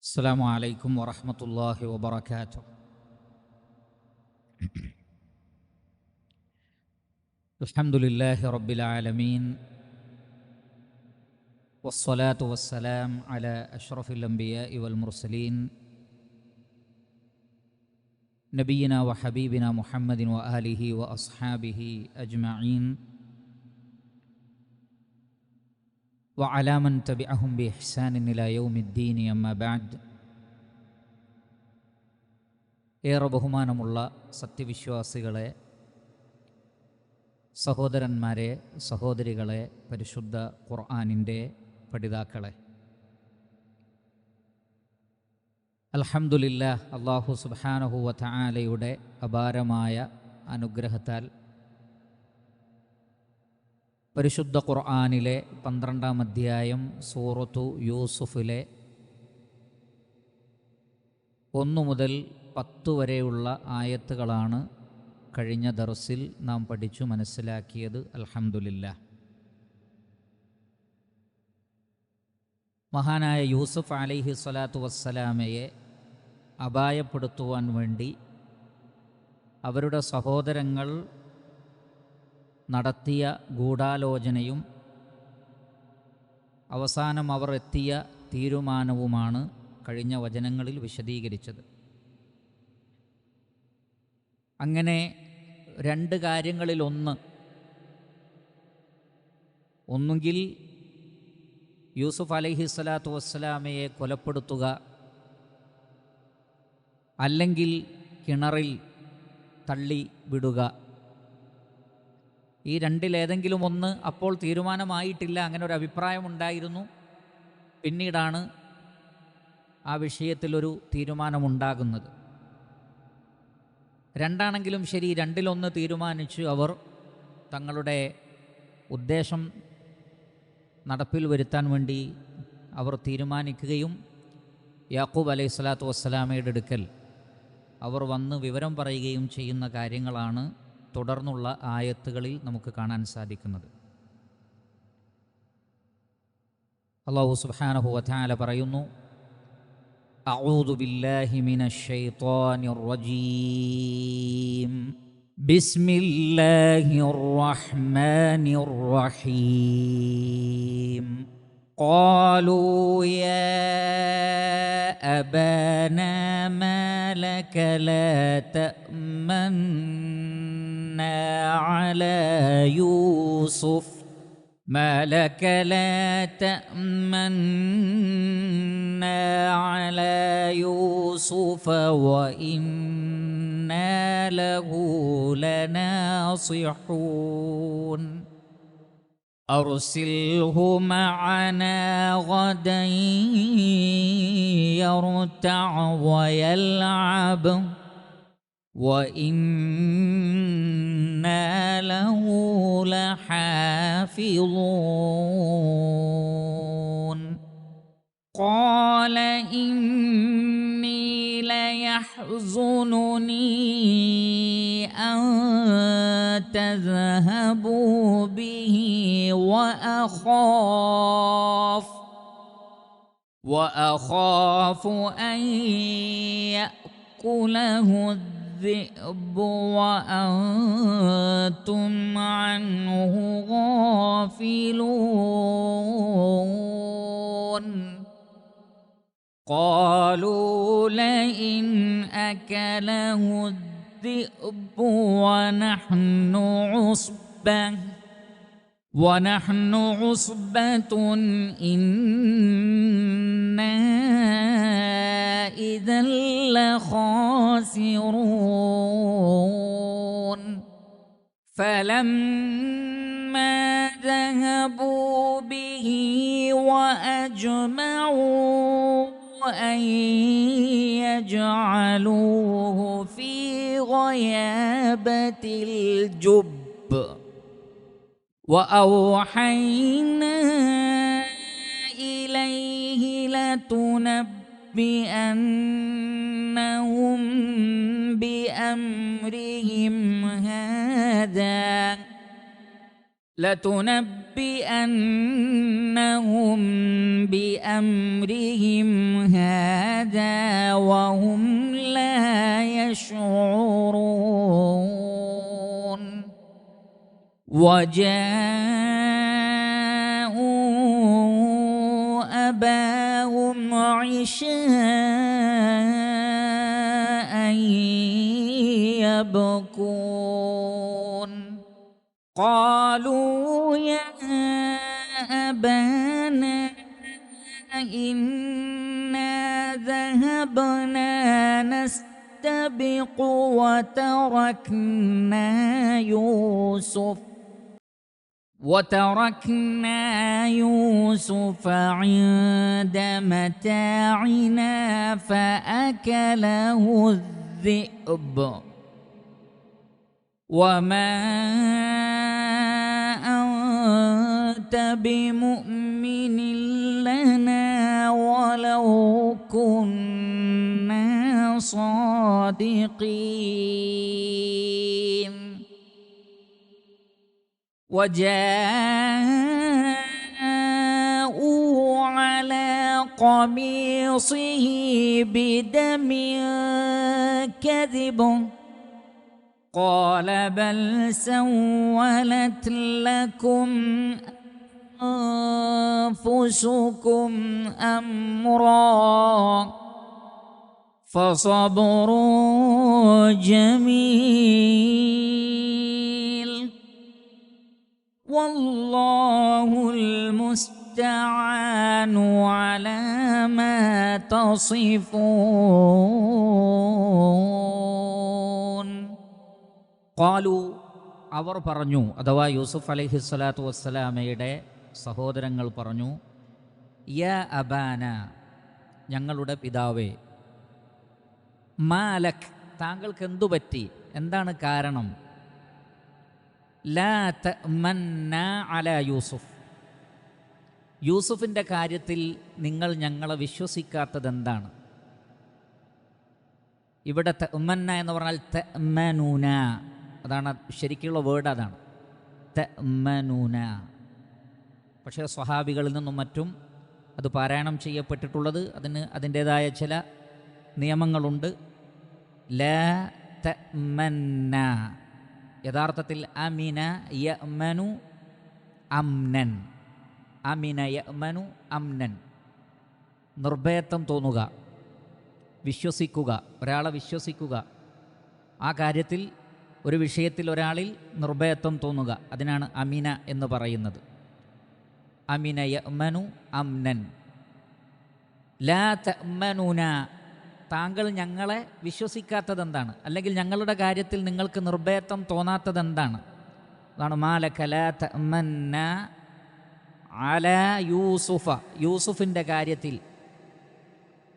السلام عليكم ورحمة الله وبركاته. الحمد لله رب العالمين، والصلاة والسلام على أشرف الأنبياء والمرسلين نبينا وحبيبنا محمد وآله وأصحابه أجمعين وعلى من تبعهم بإحسان إلى يوم الدين. أما بعد. ഏറെ ബഹുമാനമുള്ള സത്യവിശ്വാസികളെ, സഹോദരന്മാരെ, സഹോദരികളെ, പരിശുദ്ധ ഖുർആനിൻ്റെ പഠിതാക്കളെ, അൽഹംദുലില്ലാഹ്, അല്ലാഹു സുബ്ഹാനഹു വ തആലയുടെ അപാരമായ അനുഗ്രഹത്താൽ പരിശുദ്ധ ഖുർആനിലെ 12-ാം അധ്യായം സൂറത്തു യൂസുഫിലെ 1 മുതൽ 10 വരെയുള്ള ആയത്തുകളാണ് കഴിഞ്ഞ ദർസിൽ നാം പഠിച്ചു മനസ്സിലാക്കിയത്. അൽഹംദുലില്ലാഹ്. മഹാനായ യൂസുഫ് അലൈഹി സ്വലാത്തു വസ്സലാമയെ അപായപ്പെടുത്തുവാൻ വേണ്ടി അവരുടെ സഹോദരങ്ങൾ നടത്തിയ ഗൂഢാലോചനയും അവസാനം അവർ എത്തിയ തീരുമാനവുമാണ് കഴിഞ്ഞ വചനങ്ങളിൽ വിശദീകരിച്ചത്. അങ്ങനെ 2 കാര്യങ്ങളിലൊന്ന്, ഒന്നുകിൽ യൂസുഫ് അലൈഹി സ്വലാത്തു വസ്സലാമയെ കൊലപ്പെടുത്തുക, അല്ലെങ്കിൽ കിണറിൽ തള്ളി വിടുക. ഈ 2-ലേതെങ്കിലും ഒന്ന് അപ്പോൾ തീരുമാനമായിട്ടില്ല. അങ്ങനെ ഒരു അഭിപ്രായമുണ്ടായിരുന്നു. പിന്നീടാണ് ആ വിഷയത്തിലൊരു തീരുമാനമുണ്ടാകുന്നത്. 2ആണെങ്കിലും ശരി, 2-ലൊന്ന് തീരുമാനിച്ച് അവർ തങ്ങളുടെ ഉദ്ദേശം നടപ്പിൽ വരുത്താൻ വേണ്ടി അവർ തീരുമാനിക്കുകയും യാക്കൂബ് അലൈഹി സ്വലാത്തു വസ്സലാമയുടെ അടുക്കൽ അവർ വന്ന് വിവരം പറയുകയും ചെയ്യുന്ന കാര്യങ്ങളാണ് തുടർന്നുള്ള ആയത്തുകളിൽ നമുക്ക് കാണാൻ സാധിക്കുന്നത്. അല്ലാഹു സുബ്ഹാനഹു വ തആല പറയുന്നു: അഊദു ബില്ലാഹി മിനശ് ശൈത്വാനിർ റജീം. ബിസ്മില്ലാഹിർ റഹ്മാനിർ റഹീം. ഖാലൂ യാ അബാനാ മാ ലക ലാ തഅമന്നാ അലാ യൂസുഫ് ما لك لا تأمنا على يوسف وإنا له لناصحون أرسله معنا غدا يرتع ويلعب وإنا له لحافظون قال إني ليحزنني أن تذهبوا به وأخاف أن يأكله الذئب وأنتم عنه غافلون قالوا لئن أكله الذئب ونحن عصبة إنا إذا لخاسرون فلما ذهبوا به وأجمعوا أن يجعلوه في غيابة الجب وأوحينا إليه لتنبئنهم بأمرهم بأمرهم فنادى وهم لا يشعرون وجاءوا أباهم عشاء يبكون قالوا يا أبانا إنا ذهبنا نستبق وتركنا يوسف عند متاعنا فأكله الذئب وما أنت بمؤمن لنا ولو كنا صادقين وجاءوا على قميصه بدم كذب قال بل سولت لكم أنفسكم أمرا فصبر جميل والله المستعان على ما تصفون ഖാലു അവർ പറഞ്ഞു, അഥവാ യൂസുഫ് അലൈഹിസ്സലാത്തു വസ്സലാമയുടെ സഹോദരങ്ങൾ പറഞ്ഞു, യാ അബാന, ഞങ്ങളുടെ പിതാവേ, മാലക്, താങ്കൾക്ക് എന്തു പറ്റി, എന്താണ് കാരണം, ലാ തഅ്മന്നാ അലാ യൂസുഫ്, യൂസുഫിൻ്റെ കാര്യത്തിൽ നിങ്ങൾ ഞങ്ങളെ വിശ്വസിക്കാത്തത് എന്താണ്? ഇവിടെ തഅ്മന്ന എന്ന് പറഞ്ഞാൽ തഅ്മനൂന, അതാണ് ശരിക്കുള്ള വേർഡ്, അതാണ് തഅ്മനൂന. പക്ഷേ സ്വഹാബികളിൽ നിന്നും മറ്റും അത് പാരായണം ചെയ്യപ്പെട്ടിട്ടുള്ളത് അതിന് അതിൻ്റേതായ ചില നിയമങ്ങളുണ്ട്. ലാ തഅ്മന്ന, യഥാർത്ഥത്തിൽ അമിന യഅ്മനു അംനൻ, അമിന യഅ്മനു അംനൻ, നിർഭയത്വം തോന്നുക, വിശ്വസിക്കുക, ഒരാളെ വിശ്വസിക്കുക, ആ കാര്യത്തിൽ ഒരു വിഷയത്തിൽ ഒരാളിൽ നിർഭയത്വം തോന്നുക, അതിനാണ് അമിന എന്ന് പറയുന്നത്. അമിന യഅ്മനു അംനൻ. ലാ തഅ്മനൂന, താങ്കൾ ഞങ്ങളെ വിശ്വസിക്കാത്തതെന്താണ്, അല്ലെങ്കിൽ ഞങ്ങളുടെ കാര്യത്തിൽ നിങ്ങൾക്ക് നിർഭയത്വം തോന്നാത്തതെന്താണ്? അതാണ് മാലക ലാ തഅ്മന്ന അലാ യൂസുഫ, യൂസുഫിൻ്റെ കാര്യത്തിൽ.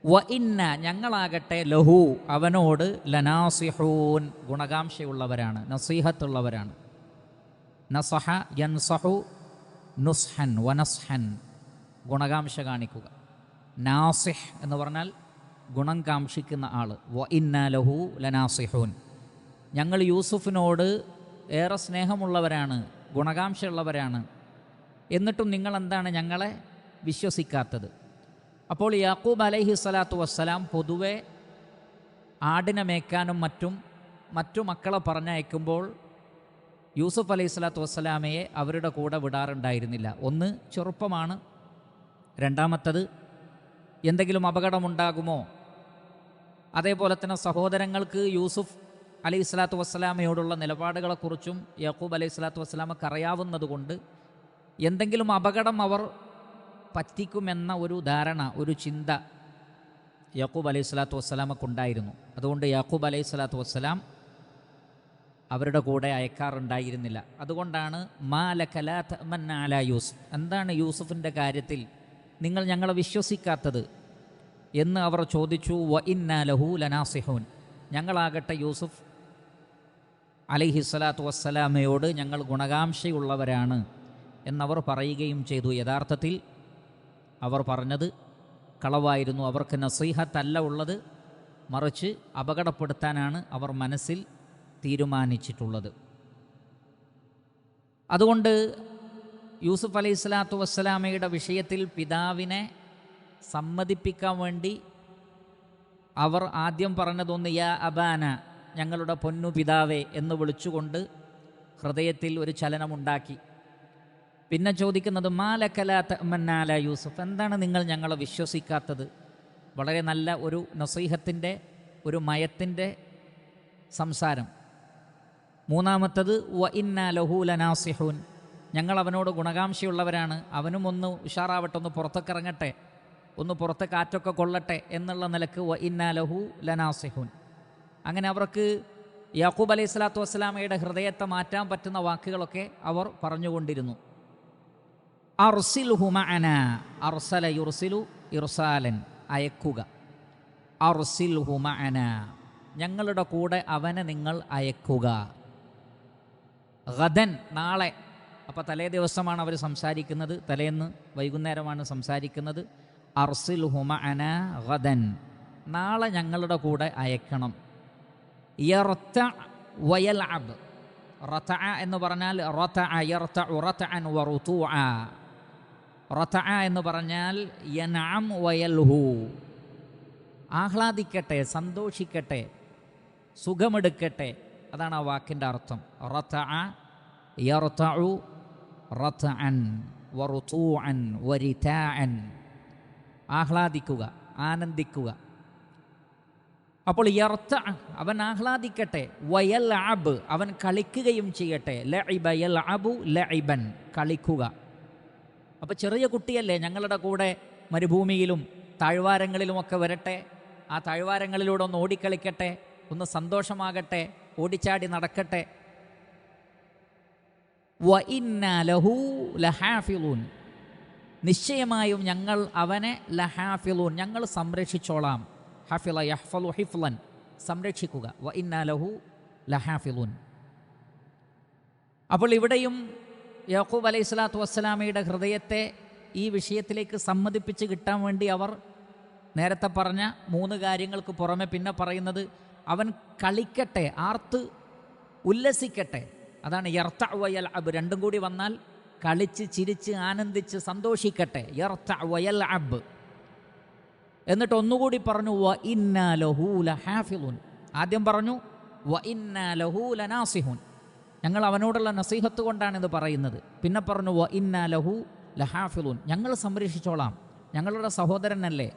വ ഇന്ന, ഞങ്ങളാകട്ടെ ലഹു, അവനോട് ലനാസിഹൂൻ, ഗുണകാംക്ഷയുള്ളവരാണ്, നസീഹത്തുള്ളവരാണ്. നസഹ യൻസഹു നുസ്ഹൻ വനസ്ഹൻ, ഗുണകാംക്ഷ കാണിക്കുക. നാസിഹ് എന്ന് പറഞ്ഞാൽ ഗുണം കാംക്ഷിക്കുന്ന ആൾ. വ ഇന്ന ലഹു ലനാസിഹൂൻ, ഞങ്ങൾ യൂസുഫിനോട് ഏറെ സ്നേഹമുള്ളവരാണ്, ഗുണകാംക്ഷയുള്ളവരാണ്, എന്നിട്ടും നിങ്ങൾ എന്താണ് ഞങ്ങളെ വിശ്വസിക്കാത്തത്? അപ്പോൾ യാക്കൂബ് അലൈഹി സ്വലാത്തു വസ്സലാം പൊതുവെ ആടിനെ മേയ്ക്കാനും മറ്റു മക്കളെ പറഞ്ഞയക്കുമ്പോൾ യൂസുഫ് അലൈഹി സ്വലാത്തു വസ്സലാമയെ അവരുടെ കൂടെ വിടാറുണ്ടായിരുന്നില്ല. ഒന്ന്, ചെറുപ്പമാണ്. രണ്ടാമത്തത്, എന്തെങ്കിലും അപകടമുണ്ടാകുമോ. അതേപോലെ തന്നെ സഹോദരങ്ങൾക്ക് യൂസുഫ് അലൈഹി സ്വലാത്തു വസ്സലാമയോടുള്ള നിലപാടുകളെക്കുറിച്ചും യാക്കൂബ് അലൈഹി സ്വലാത്തു വസ്സലാമക്ക് അറിയാവുന്നതുകൊണ്ട് എന്തെങ്കിലും അപകടം അവർ പറ്റിക്കുമെന്ന ഒരു ധാരണ, ഒരു ചിന്ത യാക്കൂബ് അലൈഹി സ്വലാത്തു വസ്സലാമക്കുണ്ടായിരുന്നു. അതുകൊണ്ട് യാക്കൂബ് അലൈഹി സ്വലാത്തു വസ്സലാം അവരുടെ കൂടെ അയക്കാറുണ്ടായിരുന്നില്ല. അതുകൊണ്ടാണ് മാലക ലാ തഅ്മന്ന അലാ യൂസുഫ്, എന്താണ് യൂസുഫിൻ്റെ കാര്യത്തിൽ നിങ്ങൾ ഞങ്ങളെ വിശ്വസിക്കാത്തത് എന്ന് അവർ ചോദിച്ചു. വ ഇന്നാ ലഹു ലനാസിഹൂൻ, ഞങ്ങളാകട്ടെ യൂസുഫ് അലൈഹി സ്വലാത്തു വസ്സലാമയോട് ഞങ്ങൾ ഗുണകാംക്ഷയുള്ളവരാണ് എന്നവർ പറയുകയും ചെയ്തു. യഥാർത്ഥത്തിൽ അവർ പറഞ്ഞത് കളവായിരുന്നു. അവർക്ക് നസീഹത്തല്ല ഉള്ളത്, മറിച്ച് അപകടപ്പെടുത്താനാണ് അവർ മനസ്സിൽ തീരുമാനിച്ചിട്ടുള്ളത്. അതുകൊണ്ട് യൂസുഫ് അലൈഹി സ്വലാത്തു വസ്സലാമയുടെ വിഷയത്തിൽ പിതാവിനെ സമ്മതിപ്പിക്കാൻ വേണ്ടി അവർ ആദ്യം പറഞ്ഞതൊന്ന് യാ അബാന, ഞങ്ങളുടെ പൊന്നു പിതാവേ എന്ന് വിളിച്ചുകൊണ്ട് ഹൃദയത്തിൽ ഒരു ചലനമുണ്ടാക്കി. പിന്നെ ചോദിക്കുന്നത് മാലക ലാ തഅ്മന്ന അലാ യൂസുഫ്, എന്താണ് നിങ്ങൾ ഞങ്ങളെ വിശ്വസിക്കാത്തത്? വളരെ നല്ല ഒരു നസീഹത്തിൻ്റെ, ഒരു മയത്തിൻ്റെ സംസാരം. മൂന്നാമത്തത് വ ഇന്നാ ലഹു ലനാസിഹൂൻ, ഞങ്ങൾ അവനോട് ഗുണകാംക്ഷയുള്ളവരാണ്, അവനും ഒന്ന് ഉഷാറാവട്ടെ, ഒന്ന് പുറത്തൊക്കെ ഇറങ്ങട്ടെ, ഒന്ന് പുറത്തെ കാറ്റൊക്കെ കൊള്ളട്ടെ എന്നുള്ള നിലക്ക് വ ഇന്നാ ലഹു ലനാസിഹൂൻ. അങ്ങനെ അവർക്ക് യാക്കൂബ് അലൈഹി സ്വലാത്തു വസ്സലാമയുടെ ഹൃദയത്തെ മാറ്റാൻ പറ്റുന്ന വാക്കുകളൊക്കെ അവർ പറഞ്ഞുകൊണ്ടിരുന്നു. അർസിൽഹു മഅനാ, അർസല യുർസിലു ഇർസാലൻ, അയക്കുക. അർസിൽഹു മഅനാ, ഞങ്ങളുടെ കൂടെ അവനെ നിങ്ങൾ അയക്കുക. ഗദൻ, നാളെ. അപ്പോൾ തലേ ദിവസമാണ് അവർ സംസാരിക്കുന്നത്, തലേന്ന് വൈകുന്നേരമാണ് സംസാരിക്കുന്നത്. അർസിൽഹു മഅനാ ഗദൻ, നാളെ ഞങ്ങളുടെ കൂടെ അയക്കണം. യർതഅ വയൽഅബ്, റതഅ എന്ന് പറഞ്ഞാൽ റതഅ യർതഉ റതഅൻ വറുതുഅ. റതഅ എന്ന് പറഞ്ഞാൽ യൻഅം വയൽഹു, ആഹ്ലാദിക്കട്ടെ, സന്തോഷിക്കട്ടെ, സുഖമെടുക്കട്ടെ, അതാണ് ആ വാക്കിൻ്റെ അർത്ഥം. റതഅ യർതഉ റതഅൻ വറുതുഅൻ വരിതാഅൻ, ആഹ്ലാദിക്കുക, ആനന്ദിക്കുക. അപ്പോൾ യർതഅ, അവൻ ആഹ്ലാദിക്കട്ടെ. വയൽഅബ്, അവൻ കളിക്കുകയും ചെയ്യട്ടെ. ലഇബ യൽഅബു ലഇബൻ, കളിക്കുക. അപ്പോൾ ചെറിയ കുട്ടിയല്ലേ, ഞങ്ങളുടെ കൂടെ മരുഭൂമിയിലും താഴ്വാരങ്ങളിലുമൊക്കെ വരട്ടെ, ആ താഴ്വാരങ്ങളിലൂടെ ഒന്ന് ഓടിക്കളിക്കട്ടെ, ഒന്ന് സന്തോഷമാകട്ടെ, ഓടിച്ചാടി നടക്കട്ടെ. വ ഇന്നാ ലഹു ലഹാഫിളൂൻ, നിശ്ചയമായും ഞങ്ങൾ അവനെ ലഹാഫിളൂൻ, ഞങ്ങൾ സംരക്ഷിച്ചോളാം. ഹഫിള യഹ്ഫളു ഹിഫ്ളൻ, സംരക്ഷിക്കുക. വ ഇന്നാ ലഹു ലഹാഫിളൂൻ. അപ്പോൾ ഇവിടെയും യാക്കൂബ് അലൈഹി സ്വലാത്തു വസ്സലാമയുടെ ഹൃദയത്തെ ഈ വിഷയത്തിലേക്ക് സമ്മതിപ്പിച്ച് കിട്ടാൻ വേണ്ടി അവർ നേരത്തെ പറഞ്ഞ 3 കാര്യങ്ങൾക്ക് പുറമെ പിന്നെ പറയുന്നത് അവൻ കളിക്കട്ടെ, ആർത്ത് ഉല്ലസിക്കട്ടെ. അതാണ് യർതഅ വയൽഅബ്, രണ്ടും കൂടി വന്നാൽ കളിച്ച് ചിരിച്ച് ആനന്ദിച്ച് സന്തോഷിക്കട്ടെ. യർതഅ വയൽഅബ്. എന്നിട്ട് ഒന്നുകൂടി പറഞ്ഞു വ ഇന്നാ ലഹു ലഹാഫിളൂൻ. ആദ്യം പറഞ്ഞു വ ഇന്നാ ലഹു ലനാസിഹൂൻ, ഞങ്ങൾ അവനോടുള്ള നസീഹത്ത് കൊണ്ടാണ് ഇത് പറയുന്നത്. പിന്നെ പറഞ്ഞു വ ഇന്നാ ലഹു ലഹാഫിളൂൻ, ഞങ്ങൾ സംരക്ഷിച്ചോളാം, ഞങ്ങളുടെ സഹോദരനല്ലേ,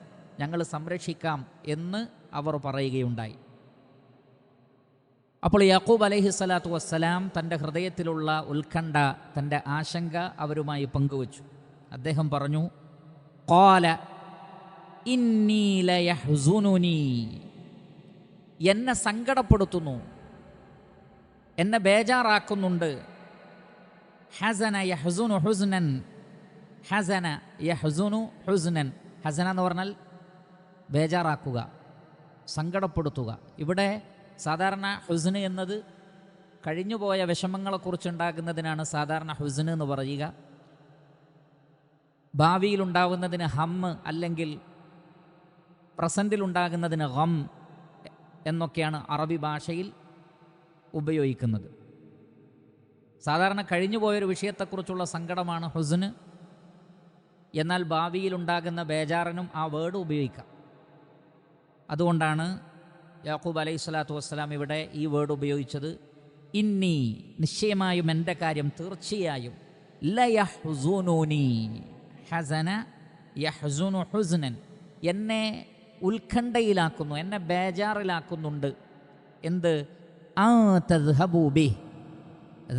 ഞങ്ങൾ സംരക്ഷിക്കാം എന്ന് അവർ പറയുകയുണ്ടായി. അപ്പോൾ യാക്കൂബ് അലൈഹി സ്വലാത്തു വസ്സലാം തൻ്റെ ഹൃദയത്തിലുള്ള ഉത്കണ്ഠ, തൻ്റെ ആശങ്ക അവരുമായി പങ്കുവച്ചു. അദ്ദേഹം പറഞ്ഞു ഖാല ഇന്നീ ലയഹ്സുനുനി, എന്നെ സങ്കടപ്പെടുത്തുന്നു, എന്നെ ബേജാറാക്കുന്നുണ്ട്. ഹസന യഹ്സുനു ഹുസ്നൻ, ഹസന യഹ്സുനു ഹുസ്നൻ. ഹസന എന്ന് പറഞ്ഞാൽ ബേജാറാക്കുക, സങ്കടപ്പെടുത്തുക. ഇവിടെ സാധാരണ ഹുസ്ന് എന്നത് കഴിഞ്ഞുപോയ വിഷമങ്ങളെക്കുറിച്ചുണ്ടാകുന്നതിനാണ് സാധാരണ ഹുസ്ന് എന്ന് പറയുക. ഭാവിയിലുണ്ടാകുന്നതിന് ഹമ്മ്, അല്ലെങ്കിൽ പ്രസൻറ്റിലുണ്ടാകുന്നതിന് ഗം എന്നൊക്കെയാണ് അറബി ഭാഷയിൽ ഉപയോഗിക്കുന്നത്. സാധാരണ കഴിഞ്ഞുപോയൊരു വിഷയത്തെക്കുറിച്ചുള്ള സങ്കടമാണ് ഹുസ്ന്, എന്നാൽ ഭാവിയിലുണ്ടാകുന്ന ബേജാറിനും ആ വേർഡ് ഉപയോഗിക്കാം. അതുകൊണ്ടാണ് യാക്കൂബ് അലൈഹി സ്വലാത്തു വസ്സലാം ഇവിടെ ഈ വേർഡ് ഉപയോഗിച്ചത്. ഇന്നി, നിശ്ചയമായും എൻ്റെ കാര്യം, തീർച്ചയായും, ലയഹ്സുനുനി, ഹസന യഹ്സുനു ഹുസ്നൻ, എന്നെ ഉത്കണ്ഠയിലാക്കുന്നു, എന്നെ ബേജാറിലാക്കുന്നുണ്ട്. എന്ത്? ആ തദ്ഹബു ബി,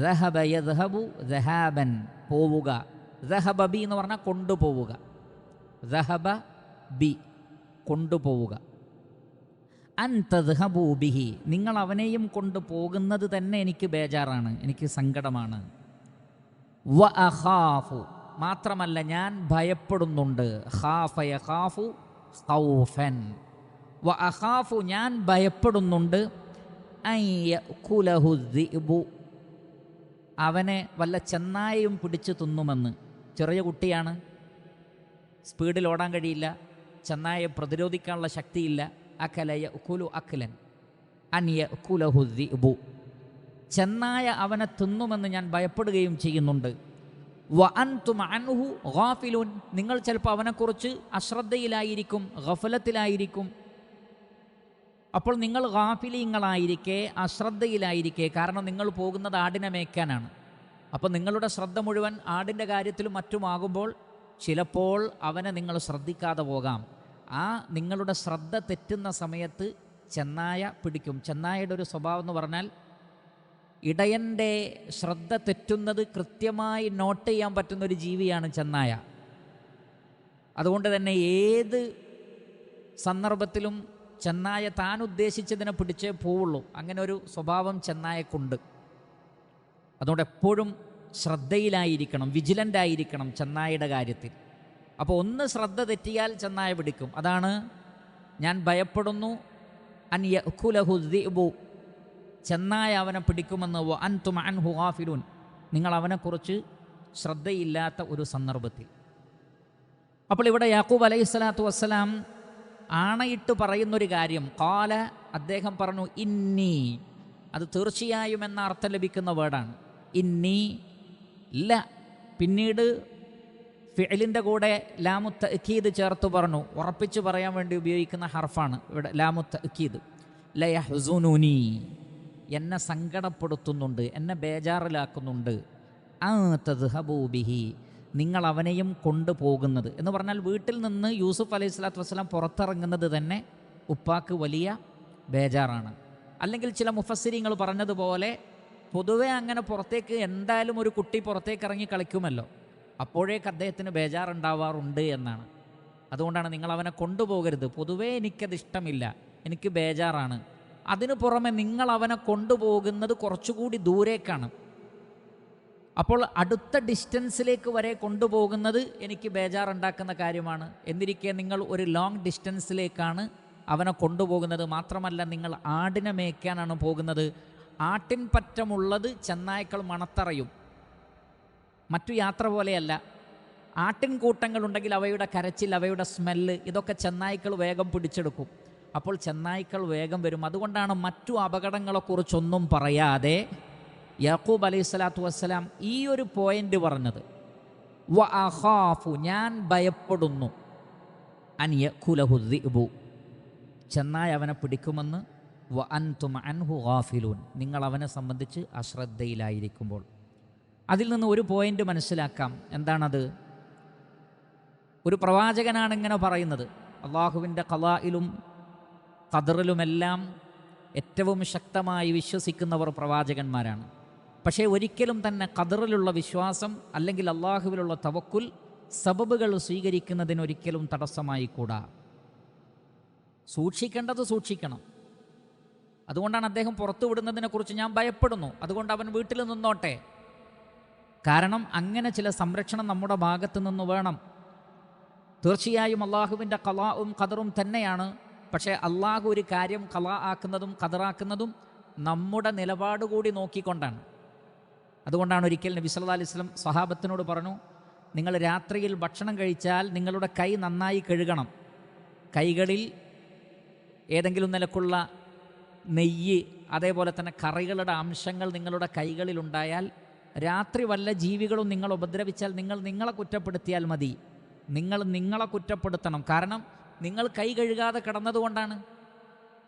ദഹബ യദ്ഹബു ദഹാബൻ, പോവുക. ദഹബ ബി എന്ന് പറഞ്ഞാൽ കൊണ്ടുപോവുക. ദഹബ ബി, കൊണ്ടുപോവുക. അൻ തദ്ഹബു ബിഹി, നിങ്ങൾ അവനെയും കൊണ്ടുപോകുന്നത് തന്നെ എനിക്ക് ബേജാറാണ്, എനിക്ക് സങ്കടമാണ്. വ അഖാഫു, മാത്രമല്ല ഞാൻ ഭയപ്പെടുന്നുണ്ട്. ഖാഫ യഖാഫു ഖൗഫൻ. വ അഖാഫു, ഞാൻ ഭയപ്പെടുന്നുണ്ട്. അൻ യഅകുലഹു ദിഅ്ബു, അവനെ വല്ല ചെന്നായയും പിടിച്ചു തിന്നുമെന്ന്. ചെറിയ കുട്ടിയാണ്, സ്പീഡിൽ ഓടാൻ കഴിയില്ല, ചെന്നായെ പ്രതിരോധിക്കാനുള്ള ശക്തിയില്ല. അകല യഅകുലു അക്ലൻ അൻ യഅകുലഹു ദിഅ്ബു, ചെന്നായ അവനെ തിന്നുമെന്ന് ഞാൻ ഭയപ്പെടുകയും ചെയ്യുന്നുണ്ട്. വ അൻതും അൻഹു ഗാഫിലൂൻ, നിങ്ങൾ ചിലപ്പോൾ അവനെക്കുറിച്ച് അശ്രദ്ധയിലായിരിക്കും, ഗഫലത്തിലായിരിക്കും. അപ്പോൾ നിങ്ങൾ ഗാഫിലീങ്ങളായിരിക്കെ, അശ്രദ്ധയിലായിരിക്കെ, കാരണം നിങ്ങൾ പോകുന്നത് ആടിനെ മേയ്ക്കാനാണ്. അപ്പോൾ നിങ്ങളുടെ ശ്രദ്ധ മുഴുവൻ ആടിൻ്റെ കാര്യത്തിലും മറ്റുമാകുമ്പോൾ ചിലപ്പോൾ അവനെ നിങ്ങൾ ശ്രദ്ധിക്കാതെ പോകാം. ആ നിങ്ങളുടെ ശ്രദ്ധ തെറ്റുന്ന സമയത്ത് ചെന്നായ പിടിക്കും. ചെന്നായയുടെ ഒരു സ്വഭാവം എന്ന് പറഞ്ഞാൽ ഇടയൻ്റെ ശ്രദ്ധ തെറ്റുന്നത് കൃത്യമായി നോട്ട് ചെയ്യാൻ പറ്റുന്നൊരു ജീവിയാണ് ചെന്നായ. അതുകൊണ്ട് തന്നെ ഏത് സന്ദർഭത്തിലും ചെന്നായ താൻ ഉദ്ദേശിച്ചതിനെ പിടിച്ചേ പോവുള്ളൂ. അങ്ങനെ ഒരു സ്വഭാവം ചെന്നായക്കുണ്ട്. അതുകൊണ്ട് എപ്പോഴും ശ്രദ്ധയിലായിരിക്കണം, വിജിലൻ്റ് ആയിരിക്കണം ചെന്നായയുടെ കാര്യത്തിൽ. അപ്പോൾ ഒന്ന് ശ്രദ്ധ തെറ്റിയാൽ ചെന്നായ പിടിക്കും. അതാണ് ഞാൻ ഭയപ്പെടുന്നു അൻ യഅ്കുലഹു ദിഅ്ബു, ചെന്നായ അവനെ പിടിക്കുമെന്ന്. വ അൻതും അൻഹു ഗാഫിലൂൻ, നിങ്ങൾ അവനെക്കുറിച്ച് ശ്രദ്ധയില്ലാത്ത ഒരു സന്ദർഭത്തിൽ. അപ്പോൾ ഇവിടെ യാക്കൂബ് അലൈഹിസ്സലാത്തു വസ്സലാം ആണയിട്ട് പറയുന്നൊരു കാര്യം, ഖാല, അദ്ദേഹം പറഞ്ഞു, ഇന്നി, അത് തീർച്ചയായും എന്ന അർത്ഥം ലഭിക്കുന്ന വേർഡാണ്. ഇന്നി ല, പിന്നീട് ഫിഅലിൻ്റെ കൂടെ ലാമു തഅ്കീദ് ചേർത്ത് പറഞ്ഞു, ഉറപ്പിച്ച് പറയാൻ വേണ്ടി ഉപയോഗിക്കുന്ന ഹർഫാണ് ഇവിടെ ലാമു തഅ്കീദ്. ലയഹ്സുനുനി, എന്നെ സങ്കടപ്പെടുത്തുന്നുണ്ട്, എന്നെ ബേജാറിലാക്കുന്നുണ്ട്. ആ തദ്ഹബൂ ബിഹി, നിങ്ങൾ അവനെയും കൊണ്ടുപോകുന്നത് എന്ന് പറഞ്ഞാൽ വീട്ടിൽ നിന്ന് യൂസുഫ് അലൈഹി സ്വലാത്തു വസ്സലാം പുറത്തിറങ്ങുന്നത് തന്നെ ഉപ്പാക്ക് വലിയ ബേജാറാണ്. അല്ലെങ്കിൽ ചില മുഫസ്സിരിങ്ങൾ പറഞ്ഞതുപോലെ പൊതുവെ അങ്ങനെ പുറത്തേക്ക് എന്തായാലും ഒരു കുട്ടി പുറത്തേക്ക് ഇറങ്ങി കളിക്കുമല്ലോ, അപ്പോഴേക്ക് അദ്ദേഹത്തിന് ബേജാറുണ്ടാവാറുണ്ട് എന്നാണ്. അതുകൊണ്ടാണ് നിങ്ങൾ അവനെ കൊണ്ടുപോകരുത്, പൊതുവേ എനിക്കത് ഇഷ്ടമില്ല, എനിക്ക് ബേജാറാണ്. അതിനു പുറമെ നിങ്ങൾ അവനെ കൊണ്ടുപോകുന്നത് കുറച്ചുകൂടി ദൂരേക്കാണ്. അപ്പോൾ അടുത്ത ഡിസ്റ്റൻസിലേക്ക് വരെ കൊണ്ടുപോകുന്നത് എനിക്ക് ബേജാറുണ്ടാക്കുന്ന കാര്യമാണ്. എന്നിരിക്കെ നിങ്ങൾ ഒരു ലോങ് ഡിസ്റ്റൻസിലേക്കാണ് അവനെ കൊണ്ടുപോകുന്നത്. മാത്രമല്ല നിങ്ങൾ ആടിനെ മേയ്ക്കാനാണ് പോകുന്നത്. ആട്ടിൻ പറ്റമുള്ളത് ചെന്നായ്ക്കൾ മണത്തറയും. മറ്റു യാത്ര പോലെയല്ല. ആട്ടിൻ കൂട്ടങ്ങളുണ്ടെങ്കിൽ അവയുടെ കരച്ചിൽ, അവയുടെ സ്മെല്ല്, ഇതൊക്കെ ചെന്നായ്ക്കൾ വേഗം പിടിച്ചെടുക്കും. അപ്പോൾ ചെന്നായ്ക്കൾ വേഗം വരും. അതുകൊണ്ടാണ് മറ്റു അപകടങ്ങളെക്കുറിച്ചൊന്നും പറയാതെ യാക്കൂബ് അലൈഹി സ്വലാത്തു വസ്സലാം ഈ ഒരു പോയിന്റ് പറഞ്ഞത്. വ അഖാഫു, ഞാൻ ഭയപ്പെടുന്നു, അൻ യഅ്കുലഹു ദിഅ്ബു, ചെന്നായ അവനെ പിടിക്കുമെന്ന്. വ അൻതും അൻഹു ഗാഫിലൂൻ, നിങ്ങൾ അവനെ സംബന്ധിച്ച് അശ്രദ്ധയിലായിരിക്കുമ്പോൾ. അതിൽ നിന്ന് ഒരു പോയിന്റ് മനസ്സിലാക്കാം. എന്താണത്? ഒരു പ്രവാചകനാണ് ഇങ്ങനെ പറയുന്നത്. അള്ളാഹുവിൻ്റെ ഖളായിലും ഖദറിലുമെല്ലാം ഏറ്റവും ശക്തമായി വിശ്വസിക്കുന്നവർ പ്രവാചകന്മാരാണ്. പക്ഷേ ഒരിക്കലും തന്നെ ഖദറിലുള്ള വിശ്വാസം അല്ലെങ്കിൽ അള്ളാഹുവിലുള്ള തവക്കുൽ സബബുകൾ സ്വീകരിക്കുന്നതിനൊരിക്കലും തടസ്സമായി കൂടാ. സൂക്ഷിക്കേണ്ടത് സൂക്ഷിക്കണം. അതുകൊണ്ടാണ് അദ്ദേഹം പുറത്തു വിടുന്നതിനെക്കുറിച്ച് ഞാൻ ഭയപ്പെടുന്നു, അതുകൊണ്ട് അവൻ വീട്ടിൽ നിന്നോട്ടെ. കാരണം അങ്ങനെ ചില സംരക്ഷണം നമ്മുടെ ഭാഗത്തു നിന്ന് വേണം. തീർച്ചയായും അള്ളാഹുവിൻ്റെ ഖളാഉം ഖദറും തന്നെയാണ്. പക്ഷേ അള്ളാഹു ഒരു കാര്യം ഖളാ ആക്കുന്നതും ഖദറാക്കുന്നതും നമ്മുടെ നിലപാട് കൂടി നോക്കിക്കൊണ്ടാണ്. അതുകൊണ്ടാണ് ഒരിക്കൽ നബി സല്ലല്ലാഹു അലൈഹി വസല്ലം സ്വഹാബത്തിനോട് പറഞ്ഞു, നിങ്ങൾ രാത്രിയിൽ ഭക്ഷണം കഴിച്ചാൽ നിങ്ങളുടെ കൈ നന്നായി കഴുകണം. കൈകളിൽ ഏതെങ്കിലും നിലക്കുള്ള നെയ്യ്, അതേപോലെ തന്നെ കറികളുടെ അംശങ്ങൾ നിങ്ങളുടെ കൈകളിലുണ്ടായാൽ, രാത്രി വല്ല ജീവികളും നിങ്ങൾ ഉപദ്രവിച്ചാൽ നിങ്ങൾ നിങ്ങളെ കുറ്റപ്പെടുത്തിയാൽ മതി. നിങ്ങൾ നിങ്ങളെ കുറ്റപ്പെടുത്തണം. കാരണം നിങ്ങൾ കൈ കഴുകാതെ കിടന്നതുകൊണ്ടാണ്.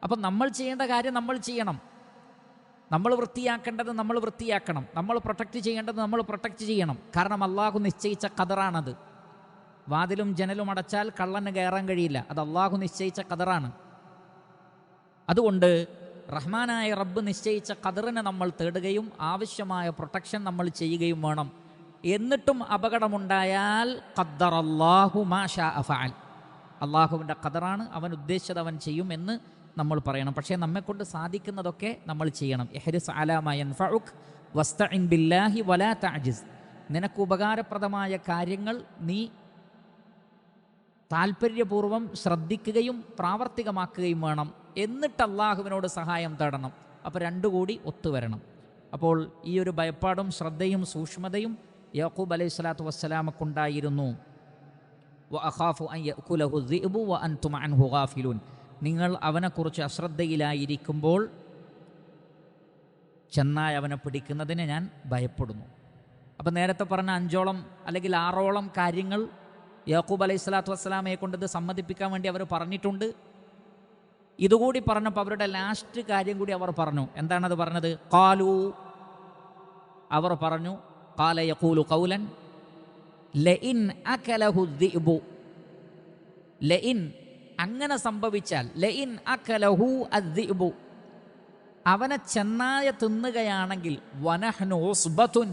അപ്പം നമ്മൾ ചെയ്യേണ്ട കാര്യം നമ്മൾ ചെയ്യണം. നമ്മൾ വൃത്തിയാക്കേണ്ടത് നമ്മൾ വൃത്തിയാക്കണം. നമ്മൾ പ്രൊട്ടക്റ്റ് ചെയ്യേണ്ടത് നമ്മൾ പ്രൊട്ടക്റ്റ് ചെയ്യണം. കാരണം അള്ളാഹു നിശ്ചയിച്ച ഖദറാണത്. വാതിലും ജനലും അടച്ചാൽ കള്ളന് കയറാൻ കഴിയില്ല. അത് അള്ളാഹു നിശ്ചയിച്ച ഖദറാണ്. അതുകൊണ്ട് റഹ്മാനായ റബ്ബ് നിശ്ചയിച്ച ഖദറിനെ നമ്മൾ തേടുകയും ആവശ്യമായ പ്രൊട്ടക്ഷൻ നമ്മൾ ചെയ്യുകയും വേണം. എന്നിട്ടും അപകടമുണ്ടായാൽ ഖദ്ദറല്ലാഹു മാ ശാഅ ഫഅൽ, അള്ളാഹുവിൻ്റെ ഖദറാണ്, അവൻ ഉദ്ദേശിച്ചത് അവൻ ചെയ്യും എന്ന് നമ്മൾ പറയണം. പക്ഷേ നമ്മെക്കൊണ്ട് സാധിക്കുന്നതൊക്കെ നമ്മൾ ചെയ്യണം. ഇഹ്രിസ് അലാ മാ യൻഫഉക് വസ്തഇൻ ബില്ലാഹി വലാ തഅജിസ്, നിനക്ക് ഉപകാരപ്രദമായ കാര്യങ്ങൾ നീ താല്പര്യപൂർവ്വം ശ്രദ്ധിക്കുകയും പ്രാവർത്തികമാക്കുകയും വേണം. എന്നിട്ട് അള്ളാഹുവിനോട് സഹായം തേടണം. അപ്പോൾ രണ്ടുകൂടി ഒത്തുവരണം. അപ്പോൾ ഈ ഒരു ഭയപ്പാടും ശ്രദ്ധയും സൂക്ഷ്മതയും യാക്കൂബ് അലൈഹി സ്വലാത്തു വസ്സലാമക്കുണ്ടായിരുന്നു. വ അഖാഫു അൻ യഅ്കുലഹു ദിഅ്ബു വ അൻതും അൻഹു ഗാഫിലൂൻ, നിങ്ങൾ അവനെക്കുറിച്ച് അശ്രദ്ധയിലായിരിക്കുമ്പോൾ ചെന്നായ അവനെ പിടിക്കുന്നതിന് ഞാൻ ഭയപ്പെടുന്നു. അപ്പം നേരത്തെ പറഞ്ഞ 5ഓളം അല്ലെങ്കിൽ 6ഓളം കാര്യങ്ങൾ യാക്കൂബ് അലൈഹി സ്വലാത്തു വസ്സലാമയെ കൊണ്ട് ഇത് സമ്മതിപ്പിക്കാൻ വേണ്ടി അവർ പറഞ്ഞിട്ടുണ്ട്. ഇതുകൂടി പറഞ്ഞപ്പോൾ അവരുടെ ലാസ്റ്റ് കാര്യം കൂടി അവർ പറഞ്ഞു. എന്താണത് പറഞ്ഞത്? ഖാലു, അവർ പറഞ്ഞു, ഖാല യഖൂലു ഖൗലൻ ലഇൻ അകലഹു ദിഅ്ബു, ലഇൻ അങ്ങനെ സംഭവിച്ചാൽ, ലഇൻ അകലഹു അദ്ദിഅ്ബു, അവനെ ചെന്നായ തിന്നുകയാണെങ്കിൽ, വനഹ്നു ഉസ്ബത്തുൻ,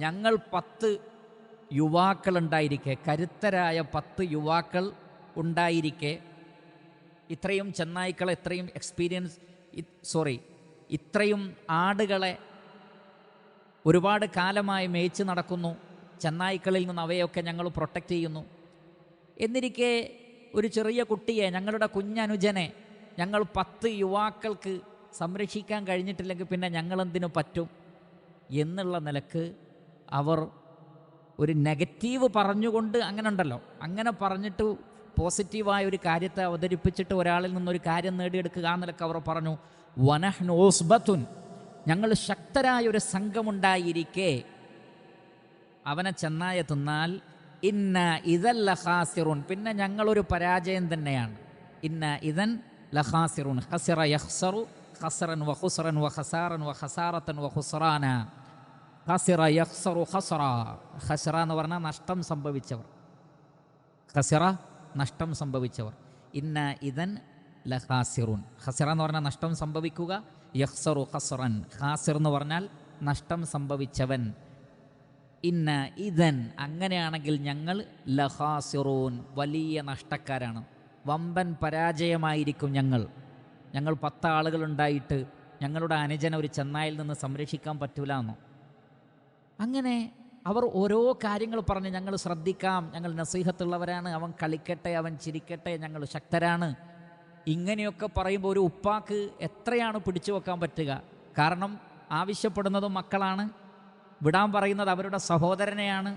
ഞങ്ങൾ 10 യുവാക്കളുണ്ടായിരിക്കെ, കരുത്തരായ 10 യുവാക്കൾ ഉണ്ടായിരിക്കെ, ഇത്രയും ചെന്നായ്ക്കളെ, ഇത്രയും ഇത്രയും ആടുകളെ ഒരുപാട് കാലമായി മേയിച്ച് നടക്കുന്നു, ചെന്നായ്ക്കളിൽ നിന്ന് അവയൊക്കെ ഞങ്ങൾ പ്രൊട്ടക്റ്റ് ചെയ്യുന്നു. എന്നിരിക്കെ ഒരു ചെറിയ കുട്ടിയെ, ഞങ്ങളുടെ കുഞ്ഞനുജനെ ഞങ്ങൾ 10 യുവാക്കൾക്ക് സംരക്ഷിക്കാൻ കഴിഞ്ഞിട്ടില്ലെങ്കിൽ പിന്നെ ഞങ്ങളെന്തിനു പറ്റും എന്നുള്ള നിലക്ക് അവർ ഒരു നെഗറ്റീവ് പറഞ്ഞുകൊണ്ട്, അങ്ങനെ ഉണ്ടല്ലോ, അങ്ങനെ പറഞ്ഞിട്ട് പോസിറ്റീവായ ഒരു കാര്യത്തെ അവതരിപ്പിച്ചിട്ട് ഒരാളിൽ നിന്നൊരു കാര്യം നേടിയെടുക്കുക ആ നിലക്ക് അവർ പറഞ്ഞു, വനഹ്നു ഉസ്ബത്തുൻ, ഞങ്ങൾ ശക്തരായൊരു സംഘമുണ്ടായിരിക്കെ അവനെ ചെന്നായ തിന്നാൽ, ഇന്ന ഇദൻ ലഖാസിറുൻ, പിന്നെ ഞങ്ങളൊരു പരാജയം തന്നെയാണ്. ഇന്ന ഇദൻ ലഖാസിറുൻ, ഖസിറ യഖ്സറു ഖസ്റൻ വ ഖുസ്റൻ വ ഖസാറൻ വ ഖസാറത്തൻ വ ഖുസ്റാന. ഖസിറ യഖ്സറു ഖസ്റ, ഖസ്റ എന്ന് പറഞ്ഞാൽ നഷ്ടം സംഭവിച്ചവർ, ഖസിറ നഷ്ടം സംഭവിച്ചവർ. ഇന്ന ഇദൻ ലഖാസിറുൻ, ഖസിറ എന്ന് പറഞ്ഞാൽ നഷ്ടം സംഭവിക്കുക, യഖ്സറു ഖസ്റൻ, ഖാസിർ എന്ന് പറഞ്ഞാൽ നഷ്ടം സംഭവിച്ചവൻ. ഇന്ന ഇദൻ, അങ്ങനെയാണെങ്കിൽ ഞങ്ങൾ ലഖാസിറൂൻ, വലിയ നഷ്ടക്കാരാണ്, വമ്പൻ പരാജയമായിരിക്കും ഞങ്ങൾ. 10 ആളുകളുണ്ടായിട്ട് ഞങ്ങളുടെ അനുജനെ ഒരു ചെന്നായിൽ നിന്ന് സംരക്ഷിക്കാൻ പറ്റൂല എന്നോ? അങ്ങനെ അവർ ഓരോ കാര്യങ്ങൾ പറഞ്ഞ്, ഞങ്ങൾ ശ്രദ്ധിക്കാം, ഞങ്ങൾ നസീഹത്തുള്ളവരാണ്, അവൻ കളിക്കട്ടെ, അവൻ ചിരിക്കട്ടെ, ഞങ്ങൾ ശക്തരാണ്, ഇങ്ങനെയൊക്കെ പറയുമ്പോൾ ഒരു ഉപ്പാക്ക് എത്രയാണ് പിടിച്ചു വെക്കാൻ പറ്റുക? കാരണം ആവശ്യപ്പെടുന്നതും മക്കളാണ്, വിടാൻ പറയുന്നത് അവരുടെ സഹോദരനെയാണ്.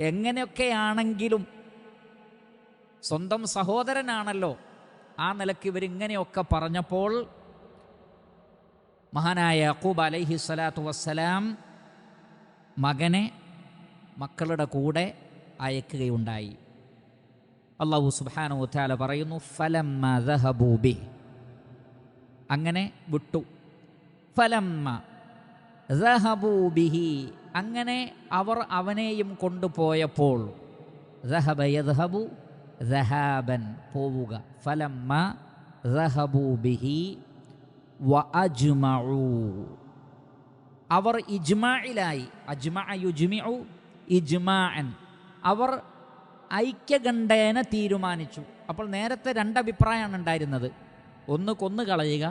എങ്ങനെയൊക്കെയാണെങ്കിലും സ്വന്തം സഹോദരനാണല്ലോ. ആ നിലയ്ക്ക് ഇവരിങ്ങനെയൊക്കെ പറഞ്ഞപ്പോൾ മഹാനായ യാക്കൂബ് അലൈഹി സ്വലാത്തു വസ്സലാം മകനെ മക്കളുടെ കൂടെ അയക്കുകയുണ്ടായി. അല്ലാഹു സുബ്ഹാനഹു വതആല പറയുന്നു, ഫലമ്മ ദഹബൂ ബിഹി, അങ്ങനെ വിട്ടു. ഫലമ്മ ദഹബൂ ബിഹി, അങ്ങനെ അവർ അവനെയും കൊണ്ടുപോയപ്പോൾ, ദഹബ യദ്ഹബു ദഹാബൻ, പോവുക. ഫലമ്മ ദഹബൂ ബിഹി വ അജ്മഉ, അവർ ഇജ്മാഇലായി, അജ്മഅ യുജ്മിഉ ഇജ്മാഅൻ, അവർ ഐക്യകണ്ഠേന തീരുമാനിച്ചു. അപ്പോൾ നേരത്തെ 2 അഭിപ്രായമാണ് ഉണ്ടായിരുന്നത്. ഒന്ന് കൊന്നു കളയുക,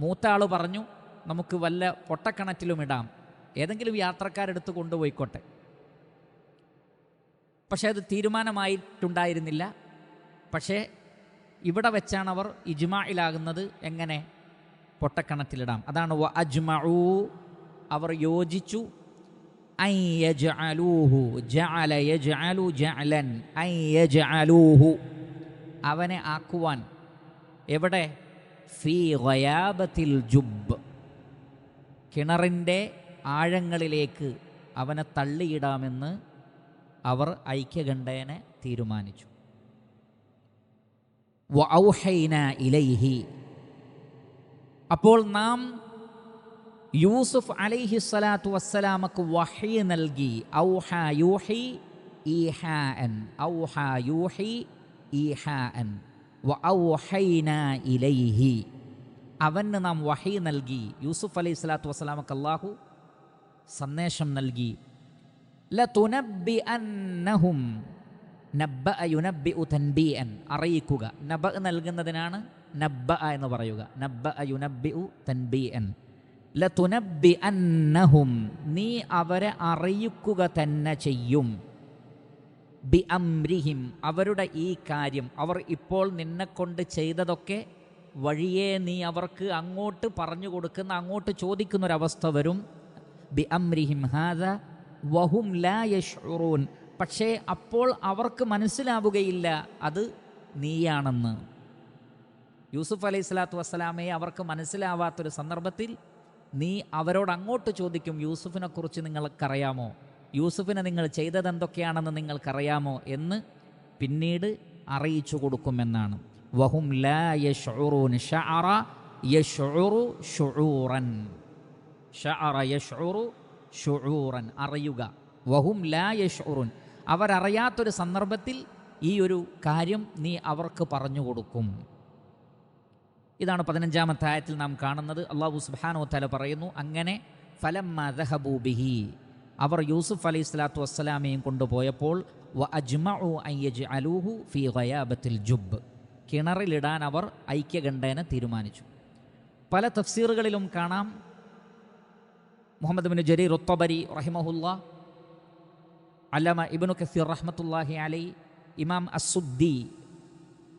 മൂത്ത ആൾ പറഞ്ഞു നമുക്ക് വല്ല പൊട്ടക്കിണറ്റിലും ഇടാം, ഏതെങ്കിലും യാത്രക്കാരെടുത്ത് കൊണ്ടുപോയിക്കോട്ടെ. പക്ഷേ അത് തീരുമാനമായിട്ടുണ്ടായിരുന്നില്ല. പക്ഷേ ഇവിടെ വെച്ചാണ് അവർ ഇജ്മാഇലാകുന്നത്, എങ്ങനെ? പൊട്ടക്കിണറ്റിലിടാം. അതാണ് വ അജ്മഉ, അവർ യോജിച്ചു. അൻ യജ്അലൂഹു, ജഅല യജ്അലു ജഅലൻ, അൻ യജ്അലൂഹു, അവനെ ആക്കുവാൻ. എവിടെ? ഫീ ഗയാബത്തിൽ ജുബ്, കിണറിൻ്റെ ആഴങ്ങളിലേക്ക് അവനെ തള്ളിയിടാമെന്ന് അവർ ഐക്യകണ്ഠേന തീരുമാനിച്ചു. വ ഔഹൈന ഇലൈഹി, അപ്പോൾ നാം യൂസുഫ് അലൈഹി സ്വലാത്തു വസ്സലാമക്ക് വഹി നൽകി. ഔഹ യൂഹി ഈഹാഅൻ, ഔഹ യൂഹി ഈഹാഅൻ വ ഔഹൈന ഇലൈഹി, അവന് നാം വഹി നൽകി. യൂസുഫ് അലൈഹി സ്വലാത്തു വസ്സലാമക്ക് അല്ലാഹു സന്ദേശം നൽകി. ലതുനബ്ബിഅന്നഹും, നബ്ബഅ യുനബ്ബിഉ തൻബീഅൻ, അറിയിക്കുക. നബഅ നൽകുന്നതിനാണ് നബ്ബഅ എന്ന് പറയുക. നബ്ബഅ യുനബ്ബിഉ തൻബീഅൻ. ലതുനബ്ബിഅന്നഹും, നീ അവരെ അറിയിക്കുക തന്നെ ചെയ്യും. ബി അംരിഹിം, അവരുടെ ഈ കാര്യം, അവർ ഇപ്പോൾ നിന്നെക്കൊണ്ട് ചെയ്തതൊക്കെ വഴിയേ നീ അവർക്ക് അങ്ങോട്ട് പറഞ്ഞു കൊടുക്കുന്ന, അങ്ങോട്ട് ചോദിക്കുന്നൊരവസ്ഥ വരും. ബി അംരിഹിം ഹാദ വഹും ലാ യശ്ഉറൂൻ, പക്ഷേ അപ്പോൾ അവർക്ക് മനസ്സിലാവുകയില്ല അത് നീയാണെന്ന്. യൂസുഫ് അലൈഹി സ്വലാത്തു വസ്സലാമയെ അവർക്ക് മനസ്സിലാവാത്തൊരു സന്ദർഭത്തിൽ നീ അവരോട് അങ്ങോട്ട് ചോദിക്കും, യൂസുഫിനെക്കുറിച്ച് നിങ്ങൾക്കറിയാമോ, യൂസുഫിനെ നിങ്ങൾ ചെയ്തതെന്തൊക്കെയാണെന്ന് നിങ്ങൾക്കറിയാമോ എന്ന് പിന്നീട് അറിയിച്ചു കൊടുക്കുമെന്നാണ്. വഹും ലാ യശ്ഉറൂൻ ശഅറ യശ്ഉറു ശുഊറൻ ശഅറ യശ്ഉറു ശുഊറൻ അറിയുക. വഹും ലാ യശ്ഉറൂൻ അവരറിയാത്തൊരു സന്ദർഭത്തിൽ ഈ ഒരു കാര്യം നീ അവർക്ക് പറഞ്ഞു കൊടുക്കും. ഇതാണ് 15-ാമത്തെ ആയത്തിൽ നാം കാണുന്നത്. അല്ലാഹു സുബ്ഹാനഹു വതആല പറയുന്നു, അങ്ങനെ ഫലമ്മ ദഹബൂ ബിഹി അവർ യൂസുഫ് അലൈഹിസ്സലാത്തു വസ്സലാമയും കൊണ്ടുപോയപ്പോൾ വ അജ്മഉ അൻ യജ്അലൂഹു ഫീ ഗയാബത്തിൽ ജുബ് കിണറിലിടാൻ അവർ ഐക്യകണ്ഠേന തീരുമാനിച്ചു. പല തഫ്സീറുകളിലും കാണാം മുഹമ്മദ് ബിൻ ജരീർ അത്ബരി റഹിമഹുല്ലാ, അല്ലമ ഇബ്നു കസീർ റഹ്മത്തുള്ളാഹി അലൈഹി, ഇമാം അസ്സുദ്ദി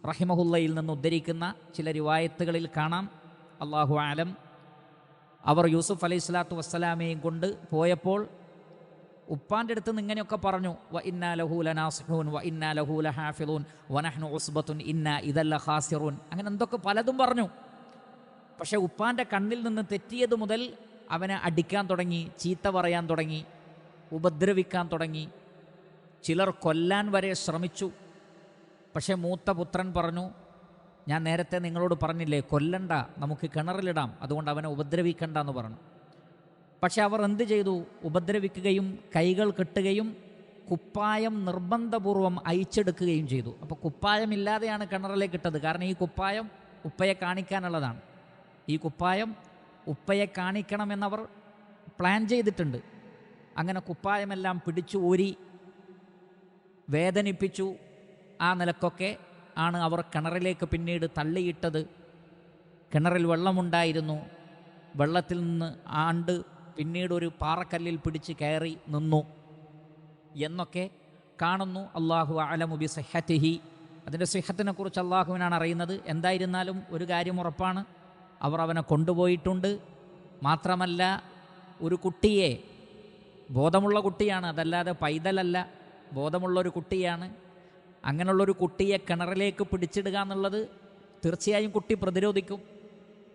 റഹിമഹുല്ലയിൽ നിന്ന് ഉദ്ധരിക്കുന്ന ചില റിവായത്തുകളിൽ കാണാം, അല്ലാഹു ആലം, അവർ യൂസുഫ് അലൈഹിസ്സലാത്തു വസ്സലാമയും കൊണ്ട് പോയപ്പോൾ ഉപ്പാൻ്റെ അടുത്ത് നിന്ന് ഇങ്ങനെയൊക്കെ പറഞ്ഞു, വ ഇന്നാ ലഹു ലനാസിഹൂൻ വ ഇന്നാ ലഹു ലഹാഫിളൂൻ വ നഹ്നു ഉസ്ബത്തുൻ ഇന്നാ ഇദല്ല ഖാസിറൂൻ, അങ്ങനെ എന്തൊക്കെ പലതും പറഞ്ഞു. പക്ഷെ ഉപ്പാൻ്റെ കണ്ണിൽ നിന്ന് തെറ്റിയത് മുതൽ അവനെ അടിക്കാൻ തുടങ്ങി, ചീത്ത പറയാൻ തുടങ്ങി, ഉപദ്രവിക്കാൻ തുടങ്ങി, ചിലർ കൊല്ലാൻ വരെ ശ്രമിച്ചു. പക്ഷേ മൂത്ത പുത്രൻ പറഞ്ഞു, ഞാൻ നേരത്തെ നിങ്ങളോട് പറഞ്ഞില്ലേ, കൊല്ലണ്ട, നമുക്ക് കിണറിലിടാം, അതുകൊണ്ട് അവനെ ഉപദ്രവിക്കണ്ട എന്ന് പറഞ്ഞു. പക്ഷെ അവർ എന്ത് ചെയ്തു? ഉപദ്രവിക്കുകയും കൈകൾ കെട്ടുകയും കുപ്പായം നിർബന്ധപൂർവം അയച്ചെടുക്കുകയും ചെയ്തു. അപ്പോൾ കുപ്പായമില്ലാതെയാണ് കിണറിലേക്ക് ഇട്ടത്. കാരണം ഈ കുപ്പായം ഉപ്പയെ കാണിക്കാനുള്ളതാണ്. ഈ കുപ്പായം ഉപ്പയെ കാണിക്കണമെന്നവർ പ്ലാൻ ചെയ്തിട്ടുണ്ട്. അങ്ങനെ കുപ്പായമെല്ലാം പിടിച്ചു ഊരി വേദനിപ്പിച്ചു. ആ നിലക്കൊക്കെ ആണ് അവർ കിണറിലേക്ക് പിന്നീട് തള്ളിയിട്ടത്. കിണറിൽ വെള്ളമുണ്ടായിരുന്നു. വെള്ളത്തിൽ നിന്ന് ആണ്ട് പിന്നീട് ഒരു പാറക്കല്ലിൽ പിടിച്ച് കയറി നിന്നു എന്നൊക്കെ കാണുന്നു. അല്ലാഹു അഅലമു ബി സിഹ്ഹതിഹി, അതിൻ്റെ സിഹ്ഹത്തിനെ കുറിച്ച് അള്ളാഹുവിനാണ് അറിയുന്നത്. എന്തായിരുന്നാലും ഒരു കാര്യം ഉറപ്പാണ്, അവർ അവനെ കൊണ്ടുപോയിട്ടുണ്ട്. മാത്രമല്ല, ഒരു കുട്ടിയെ, ബോധമുള്ള കുട്ടിയാണ്, അതല്ലാതെ പൈതലല്ല, ബോധമുള്ളൊരു കുട്ടിയാണ്. അങ്ങനെയുള്ളൊരു കുട്ടിയെ കിണറിലേക്ക് പിടിച്ചിടുക എന്നുള്ളത് തീർച്ചയായും കുട്ടി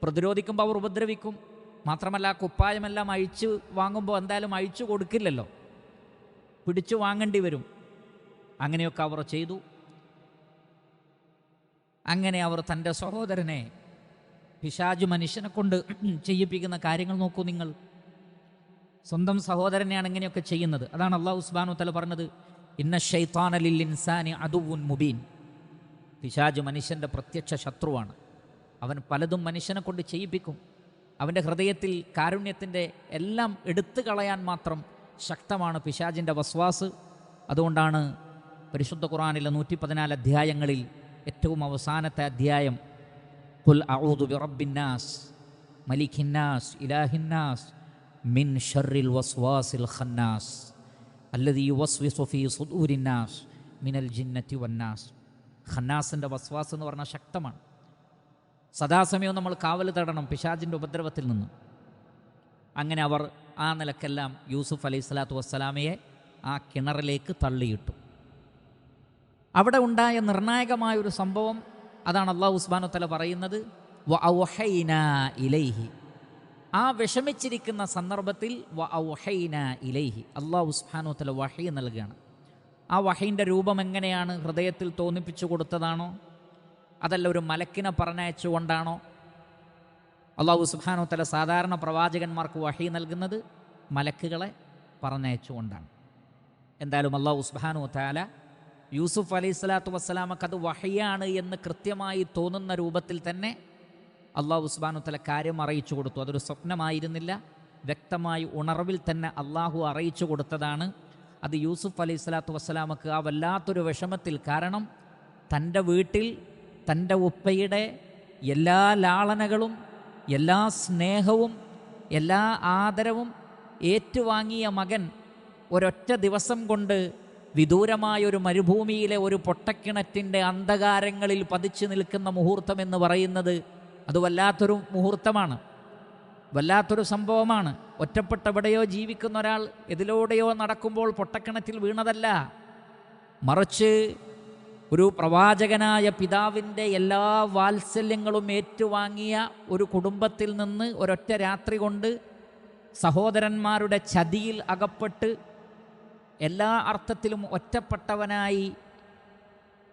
പ്രതിരോധിക്കുമ്പോൾ അവർ ഉപദ്രവിക്കും. മാത്രമല്ല, കുപ്പായമെല്ലാം അഴിച്ചു വാങ്ങുമ്പോൾ എന്തായാലും അഴിച്ചു കൊടുക്കില്ലല്ലോ, പിടിച്ചു വാങ്ങേണ്ടി വരും. അങ്ങനെയൊക്കെ അവർ ചെയ്തു. അങ്ങനെ അവർ തൻ്റെ സഹോദരനെ, പിശാച് മനുഷ്യനെ കൊണ്ട് ചെയ്യിപ്പിക്കുന്ന കാര്യങ്ങൾ നോക്കൂ നിങ്ങൾ. സ്വന്തം സഹോദരനെയാണ് ഇങ്ങനെയൊക്കെ ചെയ്യുന്നത്. അതാണ് അല്ലാഹു സുബ്ഹാനഹു വ തആല പറഞ്ഞത്, ഇന്ന ശൈത്താന ലിൽ ഇൻസാനി അദുവ്വുൻ മുബീൻ. പിശാച് മനുഷ്യൻ്റെ പ്രത്യക്ഷ ശത്രുവാണ്. അവൻ പലതും മനുഷ്യനെ കൊണ്ട് ചെയ്യിപ്പിക്കും. അവൻ്റെ ഹൃദയത്തിൽ കാരുണ്യത്തിൻ്റെ എല്ലാം എടുത്തു കളയാൻ മാത്രം ശക്തമാണ് പിശാചിൻ്റെ വസ്വാസ്. അതുകൊണ്ടാണ് പരിശുദ്ധ ഖുർആനിലെ 114 അധ്യായങ്ങളിൽ ഏറ്റവും അവസാനത്തെ അധ്യായം ഖുൽ അഊദു ബിറബ്ബിന്നാസ് മലിക്കിന്നാസ് ഇലാഹിന്നാസ് മിൻ ശർറിൽ വസ്വാസിൽ ഖന്നാസ് അല്ലദീ യുവസ്വിസു ഫീ സുദൂരിന്നാസ് മിനൽ ജിന്നത്തി വന്നാസ്. ഖന്നാസിൻ്റെ വസ്വാസ് എന്ന് പറഞ്ഞാൽ ശക്തമാണ്. സദാസമയവും നമ്മൾ കാവൽ തേടണം പിശാചിൻ്റെ ഉപദ്രവത്തിൽ നിന്ന്. അങ്ങനെ അവർ ആ നിലക്കെല്ലാം യൂസുഫ് അലൈഹിസ്സലാത്തു വസ്സലാമയെ ആ കിണറിലേക്ക് തള്ളിയിട്ടു. അവിടെ ഉണ്ടായ നിർണായകമായൊരു സംഭവം അതാണ് അല്ലാഹു സുബ്ഹാനഹു വ തആല പറയുന്നത്, വ ഔഹൈനാ ഇലൈഹി. ആ വിഷമിച്ചിരിക്കുന്ന സന്ദർഭത്തിൽ വ ഔഹൈനാ ഇലൈഹി, അല്ലാഹു സുബ്ഹാനഹു വ തആല വഹി നൽകുകയാണ്. ആ വഹീൻ്റെ രൂപം എങ്ങനെയാണ്? ഹൃദയത്തിൽ തോന്നിപ്പിച്ചു കൊടുത്തതാണോ, അതല്ല ഒരു മലക്കിനെ പറഞ്ഞയച്ചുകൊണ്ടാണോ? അല്ലാഹു സുബ്ഹാനഹു വ തആല സാധാരണ പ്രവാചകന്മാർക്ക് വഹി നൽകുന്നത് മലക്കുകളെ പറഞ്ഞയച്ചുകൊണ്ടാണ്. എന്തായാലും അല്ലാഹു സുബ്ഹാനഹു വ തആല യൂസുഫ് അലൈഹിസ്സലാത്തു വസ്സലാമക്ക് അത് വഹിയാണ് എന്ന് കൃത്യമായി തോന്നുന്ന രൂപത്തിൽ തന്നെ അല്ലാഹു സുബ്ഹാനഹു വ തആല കാര്യം അറിയിച്ചു കൊടുത്തു. അതൊരു സ്വപ്നമായിരുന്നില്ല, വ്യക്തമായി ഉണർവിൽ തന്നെ അള്ളാഹു അറിയിച്ചു കൊടുത്തതാണ്. അത് യൂസുഫ് അലൈഹിസ്സലാത്തു വസ്സലാമക്ക് ആ വല്ലാത്തൊരു വിഷമത്തിൽ, കാരണം തൻ്റെ വീട്ടിൽ തൻ്റെ ഉപ്പയുടെ എല്ലാ ലാളനകളും എല്ലാ സ്നേഹവും എല്ലാ ആദരവും ഏറ്റുവാങ്ങിയ മകൻ ഒരൊറ്റ ദിവസം കൊണ്ട് വിദൂരമായൊരു മരുഭൂമിയിലെ ഒരു പൊട്ടക്കിണറ്റിൻ്റെ അന്ധകാരങ്ങളിൽ പതിച്ചു നിൽക്കുന്ന മുഹൂർത്തം എന്ന് പറയുന്നത് അത് വല്ലാത്തൊരു മുഹൂർത്തമാണ്, വല്ലാത്തൊരു സംഭവമാണ്. ഒറ്റപ്പെട്ട എവിടെയോ ജീവിക്കുന്ന ഒരാൾ എതിലൂടെയോ നടക്കുമ്പോൾ പൊട്ടക്കിണറ്റിൽ വീണതല്ല, മറിച്ച് ഒരു പ്രവാചകനായ പിതാവിൻ്റെ എല്ലാ വാത്സല്യങ്ങളും ഏറ്റുവാങ്ങിയ ഒരു കുടുംബത്തിൽ നിന്ന് ഒരൊറ്റ രാത്രി കൊണ്ട് സഹോദരന്മാരുടെ ചതിയിൽ അകപ്പെട്ട് എല്ലാ അർത്ഥത്തിലും ഒറ്റപ്പെട്ടവനായി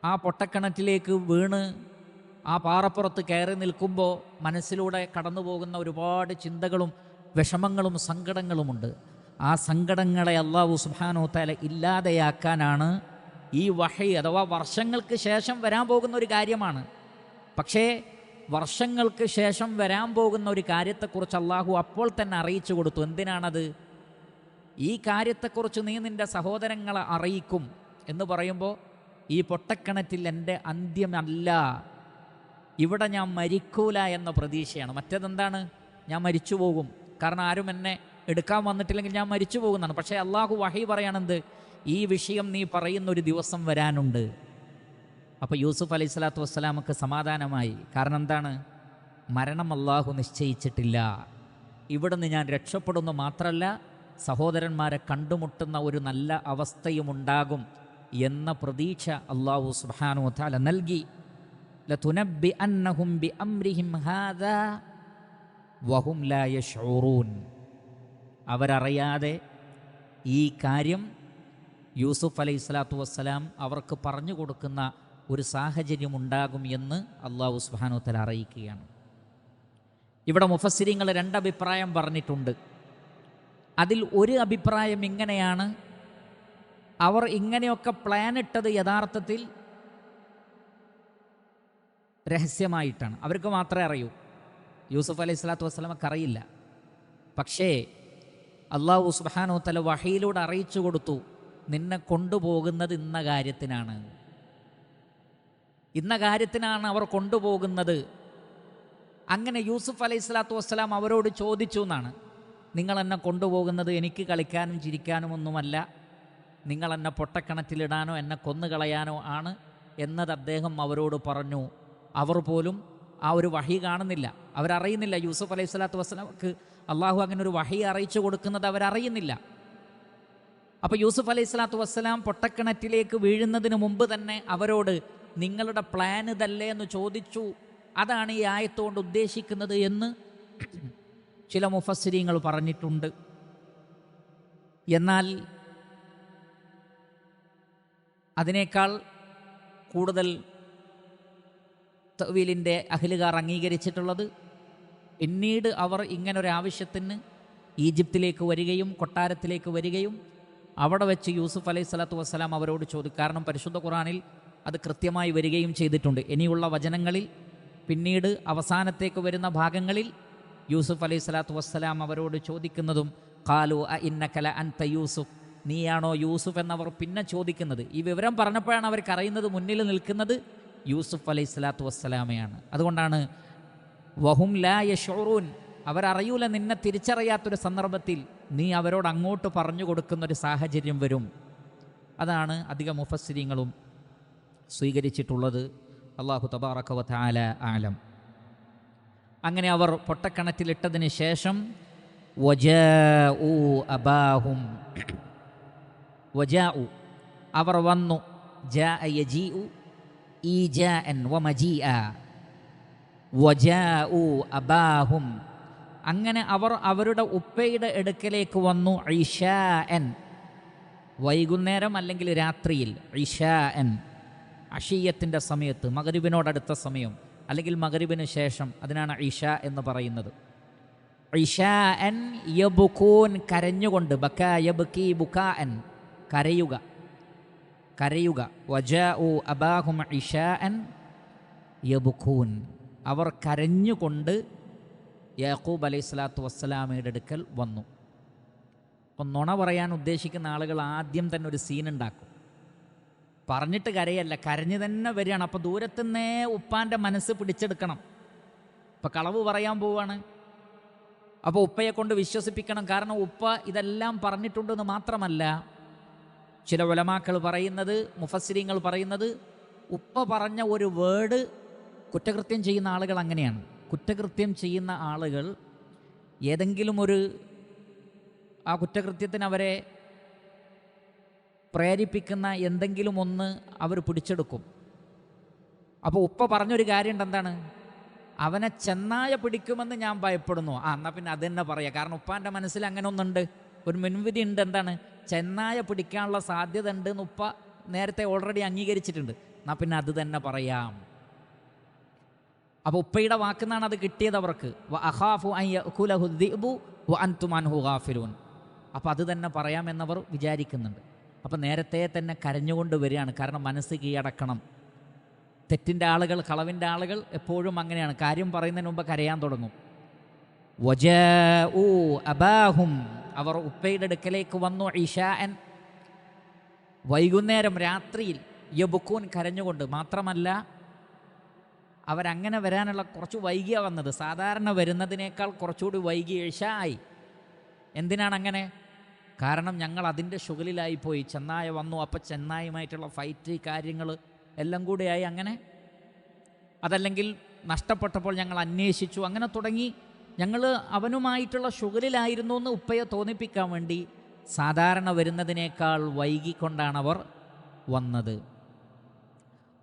ആ പൊട്ടക്കിണറ്റിലേക്ക് വീണ് ആ പാറപ്പുറത്ത് കയറി നിൽക്കുമ്പോൾ മനസ്സിലൂടെ കടന്നു പോകുന്ന ഒരുപാട് ചിന്തകളും വിഷമങ്ങളും സങ്കടങ്ങളുമുണ്ട്. ആ സങ്കടങ്ങളെ അല്ലാഹു സുബ്ഹാനഹു വ തആല ഇല്ലാതെയാക്കാനാണ് ഈ വഹി, അഥവാ വർഷങ്ങൾക്ക് ശേഷം വരാൻ പോകുന്ന ഒരു കാര്യമാണ്. പക്ഷേ വർഷങ്ങൾക്ക് ശേഷം വരാൻ പോകുന്ന ഒരു കാര്യത്തെക്കുറിച്ച് അള്ളാഹു അപ്പോൾ തന്നെ അറിയിച്ചു കൊടുത്തു. എന്തിനാണത്? ഈ കാര്യത്തെക്കുറിച്ച് നീ നിൻ്റെ സഹോദരങ്ങളെ അറിയിക്കും എന്ന് പറയുമ്പോൾ, ഈ പൊട്ടക്കിണറ്റിൽ എൻ്റെ അന്ത്യമല്ല, ഇവിടെ ഞാൻ മരിക്കൂല എന്ന പ്രതീക്ഷയാണ്. മറ്റേതെന്താണ്? ഞാൻ മരിച്ചു പോകും, കാരണം ആരും എന്നെ എടുക്കാൻ വന്നിട്ടില്ലെങ്കിൽ ഞാൻ മരിച്ചു പോകുന്നതാണ്. പക്ഷേ അള്ളാഹു വഹി പറയാണെന്ത്? ഈ വിഷയം നീ പറയുന്ന ഒരു ദിവസം വരാനുണ്ട്. അപ്പോൾ യൂസുഫ് അലൈഹി സ്വലാത്തു വസ്സലാമക്ക് സമാധാനമായി. കാരണം എന്താണ്? മരണം അള്ളാഹു നിശ്ചയിച്ചിട്ടില്ല. ഇവിടുന്ന് ഞാൻ രക്ഷപ്പെടുന്നു മാത്രമല്ല, സഹോദരന്മാരെ കണ്ടുമുട്ടുന്ന ഒരു നല്ല അവസ്ഥയും ഉണ്ടാകും എന്ന പ്രതീക്ഷ അള്ളാഹു സുബ്ഹാനഹു വ തആല നൽകി. ലതുനബ്ബിഅന്നഹും ബിഅംരിഹിം ഹാദാ വഹും ലാ യശ്ഉറൂൻ. അവരറിയാതെ ഈ കാര്യം യൂസുഫ് അലൈഹി സ്വലാത്തു വസ്സലാം അവർക്ക് പറഞ്ഞു കൊടുക്കുന്ന ഒരു സാഹചര്യം ഉണ്ടാകും എന്ന് അള്ളാഹു സുബ്ഹാനഹു വ തആല അറിയിക്കുകയാണ്. ഇവിടെ മുഫസ്സിരീങ്ങൾ രണ്ടഭിപ്രായം പറഞ്ഞിട്ടുണ്ട്. അതിൽ ഒരു അഭിപ്രായം ഇങ്ങനെയാണ്: അവർ ഇങ്ങനെയൊക്കെ പ്ലാൻ ഇട്ടത് യഥാർത്ഥത്തിൽ രഹസ്യമായിട്ടാണ്. അവർക്ക് മാത്രമേ അറിയൂ, യൂസുഫ് അലൈഹി സ്വലാത്തു വസ്സലാമക്ക് അറിയില്ല. പക്ഷേ അള്ളാഹു സുബ്ഹാനഹു വ തആല വഹയിലൂടെ അറിയിച്ചു കൊടുത്തു, നിന്നെ കൊണ്ടുപോകുന്നത് ഇന്ന കാര്യത്തിനാണ്, ഇന്ന കാര്യത്തിനാണ് അവർ കൊണ്ടുപോകുന്നത്. അങ്ങനെ യൂസുഫ് അലൈഹി സ്വലാത്തു വസ്സലാം അവരോട് ചോദിച്ചു എന്നാണ്, നിങ്ങളെന്നെ കൊണ്ടുപോകുന്നത് എനിക്ക് കളിക്കാനും ചിരിക്കാനും ഒന്നുമല്ല, നിങ്ങളെന്നെ പൊട്ടക്കിണറ്റിലിടാനോ എന്നെ കൊന്നുകളയാനോ ആണ് എന്നത് അദ്ദേഹം അവരോട് പറഞ്ഞു. അവർ പോലും ആ ഒരു വഹി കാണുന്നില്ല, അവരറിയുന്നില്ല. യൂസുഫ് അലൈഹി സ്വലാത്തു വസ്സലാമക്ക് അള്ളാഹു അങ്ങനെ ഒരു വഹി അറിയിച്ചു കൊടുക്കുന്നത് അവരറിയുന്നില്ല. അപ്പോൾ യൂസുഫ് അലൈഹി സ്വലാത്തു വസ്സലാം പൊട്ടക്കിണറ്റിലേക്ക് വീഴുന്നതിന് മുമ്പ് തന്നെ അവരോട് നിങ്ങളുടെ പ്ലാൻ ഇതല്ലേ എന്ന് ചോദിച്ചു. അതാണ് ഈ ആയത്തുകൊണ്ട് ഉദ്ദേശിക്കുന്നത് എന്ന് ചില മുഫസ്സിരീങ്ങൾ പറഞ്ഞിട്ടുണ്ട്. എന്നാൽ അതിനേക്കാൾ കൂടുതൽ തഅ്വീലിൻ്റെ അഹ്ലുകാർ അംഗീകരിച്ചിട്ടുള്ളത്, പിന്നീട് അവർ ഇങ്ങനൊരാവശ്യത്തിന് ഈജിപ്തിലേക്ക് വരികയും കൊട്ടാരത്തിലേക്ക് വരികയും അവിടെ വെച്ച് യൂസുഫ് അലൈഹി സ്വലാത്തു വസ്സലാം അവരോട് ചോദിക്കും. കാരണം പരിശുദ്ധ ഖുർആനിൽ അത് കൃത്യമായി വരികയും ചെയ്തിട്ടുണ്ട്. ഇനിയുള്ള വചനങ്ങളിൽ പിന്നീട് അവസാനത്തേക്ക് വരുന്ന ഭാഗങ്ങളിൽ യൂസുഫ് അലൈഹി സ്വലാത്തു വസ്സലാം അവരോട് ചോദിക്കുന്നതും ഖാലു അഇന്നക ലഅൻത യൂസുഫ്, നീയാണോ യൂസുഫ് എന്നവർ പിന്നെ ചോദിക്കുന്നത്. ഈ വിവരം പറഞ്ഞപ്പോഴാണ് അവർക്ക് അറിയുന്നത് മുന്നിൽ നിൽക്കുന്നത് യൂസുഫ് അലൈഹി സ്വലാത്തു വസ്സലാമയാണ്. അതുകൊണ്ടാണ് വഹും ലാ യശ്ഉറൂൻ, അവരറിയൂല, നിന്നെ തിരിച്ചറിയാത്തൊരു സന്ദർഭത്തിൽ നീ അവരോട് അങ്ങോട്ട് പറഞ്ഞു കൊടുക്കുന്നൊരു സാഹചര്യം വരും. അതാണ് അധിക മുഫസ്സിരീങ്ങളും സ്വീകരിച്ചിട്ടുള്ളത്. അല്ലാഹു തബാറക വ തആല ആലം. അങ്ങനെ അവർ പൊട്ടക്കിണറ്റിലിട്ടതിന് ശേഷം വജാഉ അബാഹും, വജാഉ അവർ വന്നു, ജാഅ യജീഉ ഈജാഅൻ വമജീഅ, വജാഉ അബാഹും അങ്ങനെ അവർ അവരുടെ ഉപ്പയുടെ അടുക്കലേക്ക് വന്നു. ഇശാഅൻ, വൈകുന്നേരം അല്ലെങ്കിൽ രാത്രിയിൽ. ഇശാഅൻ, അഷിയത്തിൻ്റെ സമയത്ത്, മഗ്രിബിനോടടുത്ത സമയം അല്ലെങ്കിൽ മഗ്രിബിന് ശേഷം, അതിനാണ് ഇശ എന്ന് പറയുന്നത്. ഇശാഅൻ യബ്കൂൻ, കരഞ്ഞുകൊണ്ട്. ബകാ യബ്കി ബുകാഅൻ, കരയുക, കരയുക. വജാഉ അബാഹും ഇശാഅൻ യബ്കൂൻ, അവർ കരഞ്ഞുകൊണ്ട് യാക്കൂബ് അലൈഹി സ്വലാത്തു വസ്സലാമയുടെ അടുക്കൽ വന്നു. അപ്പം നുണ പറയാൻ ഉദ്ദേശിക്കുന്ന ആളുകൾ ആദ്യം തന്നെ ഒരു സീനുണ്ടാക്കും. പറഞ്ഞിട്ട് കരയല്ല, കരഞ്ഞു തന്നെ വരികയാണ്. അപ്പോൾ ദൂരത്തുനിന്നേ ഉപ്പാൻ്റെ മനസ്സ് പിടിച്ചെടുക്കണം. ഇപ്പം കളവ് പറയാൻ പോവാണ്, അപ്പോൾ ഉപ്പയെ കൊണ്ട് വിശ്വസിപ്പിക്കണം. കാരണം ഉപ്പ ഇതെല്ലാം പറഞ്ഞിട്ടുണ്ടെന്ന് മാത്രമല്ല, ചില ഉലമാക്കൾ പറയുന്നത്, മുഫസ്സിരീങ്ങൾ പറയുന്നത്, ഉപ്പ പറഞ്ഞ ഒരു വേർഡ് കുറ്റകൃത്യം ചെയ്യുന്ന ആളുകൾ അങ്ങനെയാണ്. കുറ്റകൃത്യം ചെയ്യുന്ന ആളുകൾ ഏതെങ്കിലും ഒരു ആ കുറ്റകൃത്യത്തിന് അവരെ പ്രേരിപ്പിക്കുന്ന എന്തെങ്കിലും ഒന്ന് അവർ പിടിച്ചെടുക്കും. അപ്പോൾ ഉപ്പ പറഞ്ഞൊരു കാര്യമുണ്ട്, എന്താണ്? അവനെ ചെന്നായ പിടിക്കുമെന്ന് ഞാൻ ഭയപ്പെടുന്നു. എന്നാൽ പിന്നെ അത് തന്നെ പറയാം. കാരണം ഉപ്പാൻ്റെ മനസ്സിൽ അങ്ങനെ ഒന്നുണ്ട്, ഒരു മുൻവിധി ഉണ്ട്. എന്താണ്? ചെന്നായ പിടിക്കാനുള്ള സാധ്യത ഉണ്ട് എന്ന് ഉപ്പ നേരത്തെ ഓൾറെഡി അംഗീകരിച്ചിട്ടുണ്ട്. എന്നാൽ പിന്നെ അത് തന്നെ പറയാം. അപ്പോൾ ഉപ്പയുടെ വാക്കുന്നാണ് അത് കിട്ടിയത് അവർക്ക്. വ അഖാഫു അൻ യഅകുലഹു ദിഅ്ബു വ അൻതും അൻഹു ഗാഫിലൂൻ. അപ്പോൾ അത് തന്നെ പറയാമെന്നവർ വിചാരിക്കുന്നുണ്ട്. അപ്പം നേരത്തെ തന്നെ കരഞ്ഞുകൊണ്ട് വരികയാണ്. കാരണം മനസ്സ് കീഴടക്കണം. തെറ്റിൻ്റെ ആളുകൾ, കളവിൻ്റെ ആളുകൾ എപ്പോഴും അങ്ങനെയാണ്. കാര്യം പറയുന്നതിന് മുമ്പ് കരയാൻ തുടങ്ങും. വജാഉ അബാഹും, അവർ ഉപ്പയുടെ അടുക്കലേക്ക് വന്നു. ഇശാഅൻ, വൈകുന്നേരം, രാത്രിയിൽ. യബ്കൂൻ, കരഞ്ഞുകൊണ്ട്. മാത്രമല്ല അവരങ്ങനെ വരാനുള്ള കുറച്ച് വൈകിയാണ് വന്നത്. സാധാരണ വരുന്നതിനേക്കാൾ കുറച്ചുകൂടി വൈകി ഇശാ ആയി. എന്തിനാണ് അങ്ങനെ? കാരണം ഞങ്ങൾ അതിൻ്റെ ശുഗലിലായിപ്പോയി. ചെന്നായ വന്നു, അപ്പം ചെന്നായുമായിട്ടുള്ള ഫൈറ്റ്, കാര്യങ്ങൾ എല്ലാം കൂടിയായി. അങ്ങനെ അതല്ലെങ്കിൽ നഷ്ടപ്പെട്ടപ്പോൾ ഞങ്ങൾ അന്വേഷിച്ചു, അങ്ങനെ തുടങ്ങി. ഞങ്ങൾ അവനുമായിട്ടുള്ള ശുഗലിലായിരുന്നു എന്ന് ഉപ്പയെ തോന്നിപ്പിക്കാൻ വേണ്ടി സാധാരണ വരുന്നതിനേക്കാൾ വൈകിക്കൊണ്ടാണ് അവർ വന്നത്.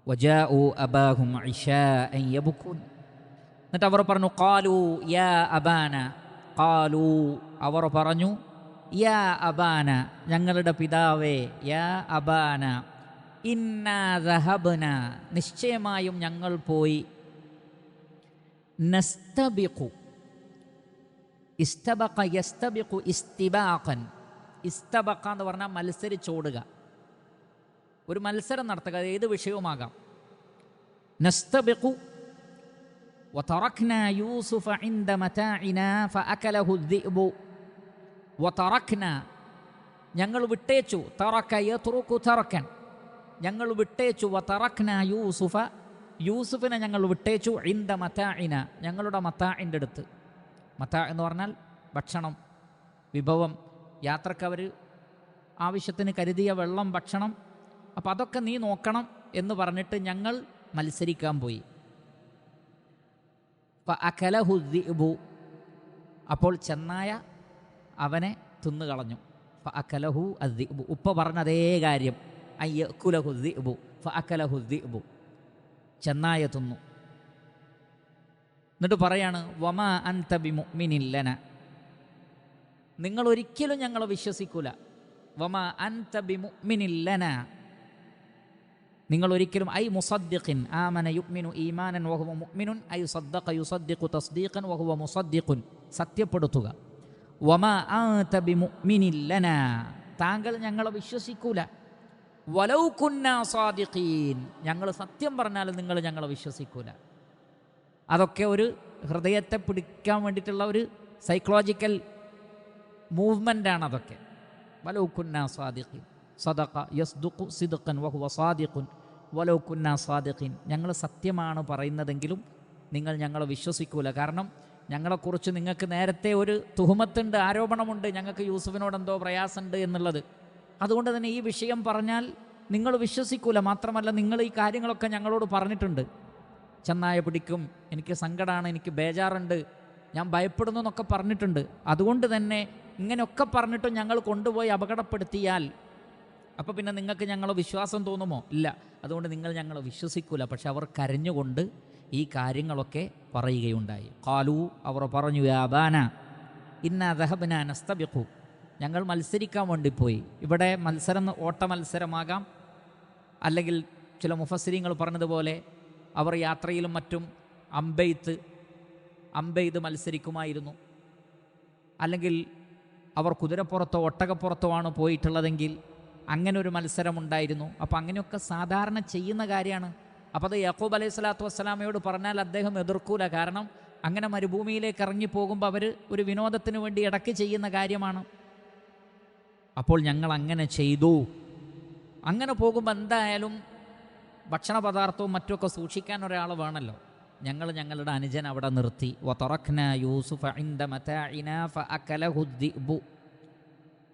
വജാഉ അബാഹും ഇശാഅൻ യബ്കൂൻ. എന്നിട്ട് അവർ പറഞ്ഞു ഖാലു യാ അബാന, ഖാലു, അവർ പറഞ്ഞു യാ അബാന, ഞങ്ങളുടെ പിതാവേ, യാ അബാന, ഇന്നാ ദഹബ്ന, നിശ്ചയമായും ഞങ്ങൾ പോയി, നസ്തബിഖു, ഇസ്തബഖ യസ്തബിഖു ഇസ്തിബാഖൻ. ഇസ്തബഖ എന്ന് പറഞ്ഞാൽ മത്സരിച്ചോടുക, ഒരു മത്സരം നടത്തുക, ഏത് വിഷയവുമാകാം. നസ്തബിഖു വതറക്നാ യൂസുഫ ഇൻദ മതാഇനാ ഫഅകലഹു الذئബു. വതറക്നാ, ഞങ്ങൾ വിട്ടേച്ചു. തറക യത്റുകു തറക്കൻ, ഞങ്ങൾ വിട്ടേച്ചു. വതറക്നാ യൂസുഫ, യൂസുഫിനെ ഞങ്ങൾ വിട്ടേച്ചു. ഇൻദ മതാഇന, ഞങ്ങളുടെ മതാഇൻ്റെ അടുത്ത്. മതാ എന്ന് പറഞ്ഞാൽ ഭക്ഷണം, വിഭവം, യാത്രക്ക് അവർ ആവശ്യത്തിന് കരുതിയ വെള്ളം, ഭക്ഷണം. അപ്പം അതൊക്കെ നീ നോക്കണം എന്ന് പറഞ്ഞിട്ട് ഞങ്ങൾ മത്സരിക്കാൻ പോയി. ഫഅകലഹു الذئബു, അപ്പോൾ ചെന്നായ അവനെ തിന്നുകളഞ്ഞു. ഫഅകലഹു الذئബു, ഉപ്പ പറഞ്ഞ അതേ കാര്യം. അയ്യകുലഹു الذئബു ഫഅകലഹു الذئബു, ചെന്നായ തിന്നു. എന്നിട്ട് പറയാണ് വമാ അൻത ബിമുഅ്മിനിൻ ലനാ, നിങ്ങൾ ഒരിക്കലും ഞങ്ങളെ വിശ്വസിക്കൂല. വമാ അൻത ബിമുഅ്മിനിൻ ലനാ, നിങ്ങൾ ഒരിക്കലും, ഐ മുസദ്ദിഖിൻ ആമന യുഅ്മിനു ഈമാനൻ വഹുവ മുഅ്മിനുൻ, ഐ സദ്ദഖ യുസദ്ദിഖു തസ്ദീഖൻ വഹുവ മുസദ്ദിഖുൻ, സത്യപ്പെടുത്തുക. വമാ അൻത ബിമുഅ്മിനിൻ ലനാ, താങ്കൾ ഞങ്ങളെ വിശ്വസിക്കൂല. വലൗ കുന്നാ സാദിഖീൻ, ഞങ്ങൾ സത്യം പറഞ്ഞാലും നിങ്ങൾ ഞങ്ങളെ വിശ്വസിക്കൂല. അതൊക്കെ ഒരു ഹൃദയത്തെ പിടിക്കാൻ വേണ്ടിയിട്ടുള്ള ഒരു സൈക്കോളജിക്കൽ മൂവ്മെൻ്റാണ് അതൊക്കെ. വലൗ കുന്നാ സാദിഖീൻ, സദഖ യസ്ദുഖു സിദ്ഖൻ വഹുവ സാദിഖുൻ വലൗ കുന്നാ സാദിഖീൻ, ഞങ്ങൾ സത്യമാണ് പറയുന്നതെങ്കിലും നിങ്ങൾ ഞങ്ങളെ വിശ്വസിക്കൂല. കാരണം ഞങ്ങളെക്കുറിച്ച് നിങ്ങൾക്ക് നേരത്തെ ഒരു തുഹമത്തുണ്ട്, ആരോപണമുണ്ട്, ഞങ്ങൾക്ക് യൂസുഫിനോട് എന്തോ പ്രയാസമുണ്ട് എന്നുള്ളത്. അതുകൊണ്ട് തന്നെ ഈ വിഷയം പറഞ്ഞാൽ നിങ്ങൾ വിശ്വസിക്കൂല. മാത്രമല്ല നിങ്ങൾ ഈ കാര്യങ്ങളൊക്കെ ഞങ്ങളോട് പറഞ്ഞിട്ടുണ്ട്. ചെന്നായ പിടിക്കും, എനിക്ക് സങ്കടമാണ്, എനിക്ക് ബേജാറുണ്ട്, ഞാൻ ഭയപ്പെടുന്നു എന്നൊക്കെ പറഞ്ഞിട്ടുണ്ട്. അതുകൊണ്ട് തന്നെ ഇങ്ങനെയൊക്കെ പറഞ്ഞിട്ടും ഞങ്ങൾ കൊണ്ടുപോയി അപകടപ്പെടുത്തിയാൽ അപ്പോൾ പിന്നെ നിങ്ങൾക്ക് ഞങ്ങളെ വിശ്വാസം തോന്നുമോ? ഇല്ല. അതുകൊണ്ട് നിങ്ങൾ ഞങ്ങളെ വിശ്വസിക്കൂല. പക്ഷെ അവർ കരഞ്ഞുകൊണ്ട് ഈ കാര്യങ്ങളൊക്കെ പറയുകയുണ്ടായി. ഖാലു, അവർ പറഞ്ഞു യാ അബാന ഇന്നാ ദഹബ്നാ നസ്തബിഖു, ഞങ്ങൾ മത്സരിക്കാൻ വേണ്ടി പോയി. ഇവിടെ മത്സരം ഓട്ട മത്സരമാകാം, അല്ലെങ്കിൽ ചില മുഫസ്സിരീങ്ങൾ പറഞ്ഞതുപോലെ അവർ യാത്രയിലും മറ്റും അമ്പെയ്ത് മത്സരിക്കുമായിരുന്നു. അല്ലെങ്കിൽ അവർ കുതിരപ്പുറത്തോ ഒട്ടകപ്പുറത്തോ ആണ് പോയിട്ടുള്ളതെങ്കിൽ അങ്ങനെ ഒരു മത്സരമുണ്ടായിരുന്നു. അപ്പോൾ അങ്ങനെയൊക്കെ സാധാരണ ചെയ്യുന്ന കാര്യമാണ്. അപ്പോൾ അത് യാക്കൂബ് അലൈഹി സ്വലാത്തു വസ്സലാമയോട് പറഞ്ഞാൽ അദ്ദേഹം എതിർക്കൂല. കാരണം അങ്ങനെ മരുഭൂമിയിലേക്ക് ഇറങ്ങി പോകുമ്പോൾ അവർ ഒരു വിനോദത്തിന് വേണ്ടി ഇടയ്ക്ക് ചെയ്യുന്ന കാര്യമാണ്. അപ്പോൾ ഞങ്ങൾ അങ്ങനെ ചെയ്തു. അങ്ങനെ പോകുമ്പോൾ എന്തായാലും ഭക്ഷണ പദാർത്ഥവും മറ്റുമൊക്കെ സൂക്ഷിക്കാൻ ഒരാൾ വേണമല്ലോ. ഞങ്ങൾ ഞങ്ങളുടെ അനുജൻ അവിടെ നിർത്തി. വതറക്നാ യൂസുഫ ഇൻദ മതാഇനാ ഫഅകലഹു الذئബു.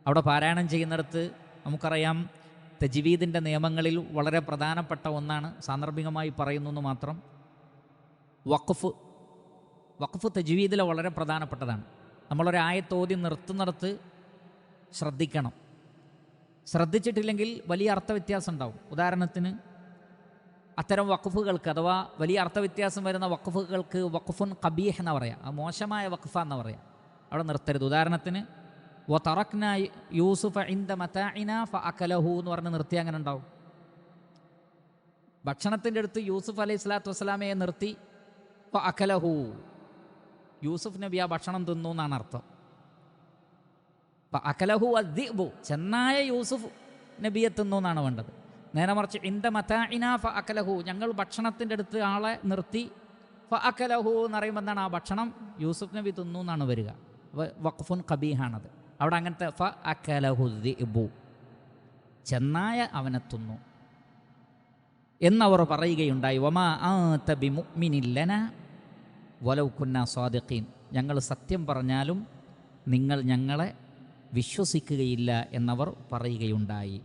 അവിടെ പാരായണം ചെയ്യുന്നിടത്ത് നമുക്കറിയാം, തജ്വീദിൻ്റെ നിയമങ്ങളിൽ വളരെ പ്രധാനപ്പെട്ട ഒന്നാണ്, സാന്ദർഭികമായി പറയുന്നു എന്ന് മാത്രം, വഖഫ് തജ്വീദിൽ വളരെ പ്രധാനപ്പെട്ടതാണ്. നമ്മളൊരായത്ത് ഓതി നിർത്തുന്നിടത്ത് ശ്രദ്ധിക്കണം. ശ്രദ്ധിച്ചിട്ടില്ലെങ്കിൽ വലിയ അർത്ഥവ്യത്യാസം ഉണ്ടാവും. ഉദാഹരണത്തിന് അത്തരം വഖഫുകൾക്ക് അഥവാ വലിയ അർത്ഥവ്യത്യാസം വരുന്ന വഖഫുകൾക്ക് വഖഫുൻ ഖബീഹ് എന്ന് പറയാം, മോശമായ വഖഫ എന്ന് പറയാം. അവിടെ നിർത്തരുത്. ഉദാഹരണത്തിന് വതറക്നാ യൂസുഫ ഇൻദ മതാഇനാ ഫഅകലഹു എന്ന് പറഞ്ഞ് നിർത്തി അങ്ങനെ ഉണ്ടാവും. ഭക്ഷണത്തിൻ്റെ അടുത്ത് യൂസുഫ് അലൈഹി സ്വലാത്തു വസ്സലാമയെ നിർത്തി ഫഅകലഹു, യൂസുഫ് നബി ആ ഭക്ഷണം തിന്നു എന്നാണ് അർത്ഥം. ഫഅകലഹു അദ്ദിബു, ചെന്നായ യൂസുഫ് നബിയെ തിന്നു എന്നാണ് വേണ്ടത്. നേരെ മറിച്ച് ഇന്ദ മതാഇനാ ഫഅകലഹു, ഞങ്ങൾ ഭക്ഷണത്തിൻ്റെ അടുത്ത് ആളെ നിർത്തി ഫഅകലഹു എന്ന് പറയുമ്പോൾ എന്താണ്, ആ ഭക്ഷണം യൂസുഫ് നബി തിന്നു എന്നാണ് വരിക. വഖഫുൻ ഖബീഹാണത്. അവിടെ അങ്ങനത്തെ ഫഅകലഹു അദ്ദിബു, ചെന്നായ അവനെ തിന്നു എന്നവർ പറയുകയുണ്ടായി. വമാ ആത ബിമുഅ്മിനിൻ ലനാ വലൗ കുന്നാ സ്വാദിഖീൻ, ഞങ്ങൾ സത്യം പറഞ്ഞാലും നിങ്ങൾ ഞങ്ങളെ വിശ്വസിക്കുകയില്ല എന്നവർ പറയുകയുണ്ടായി.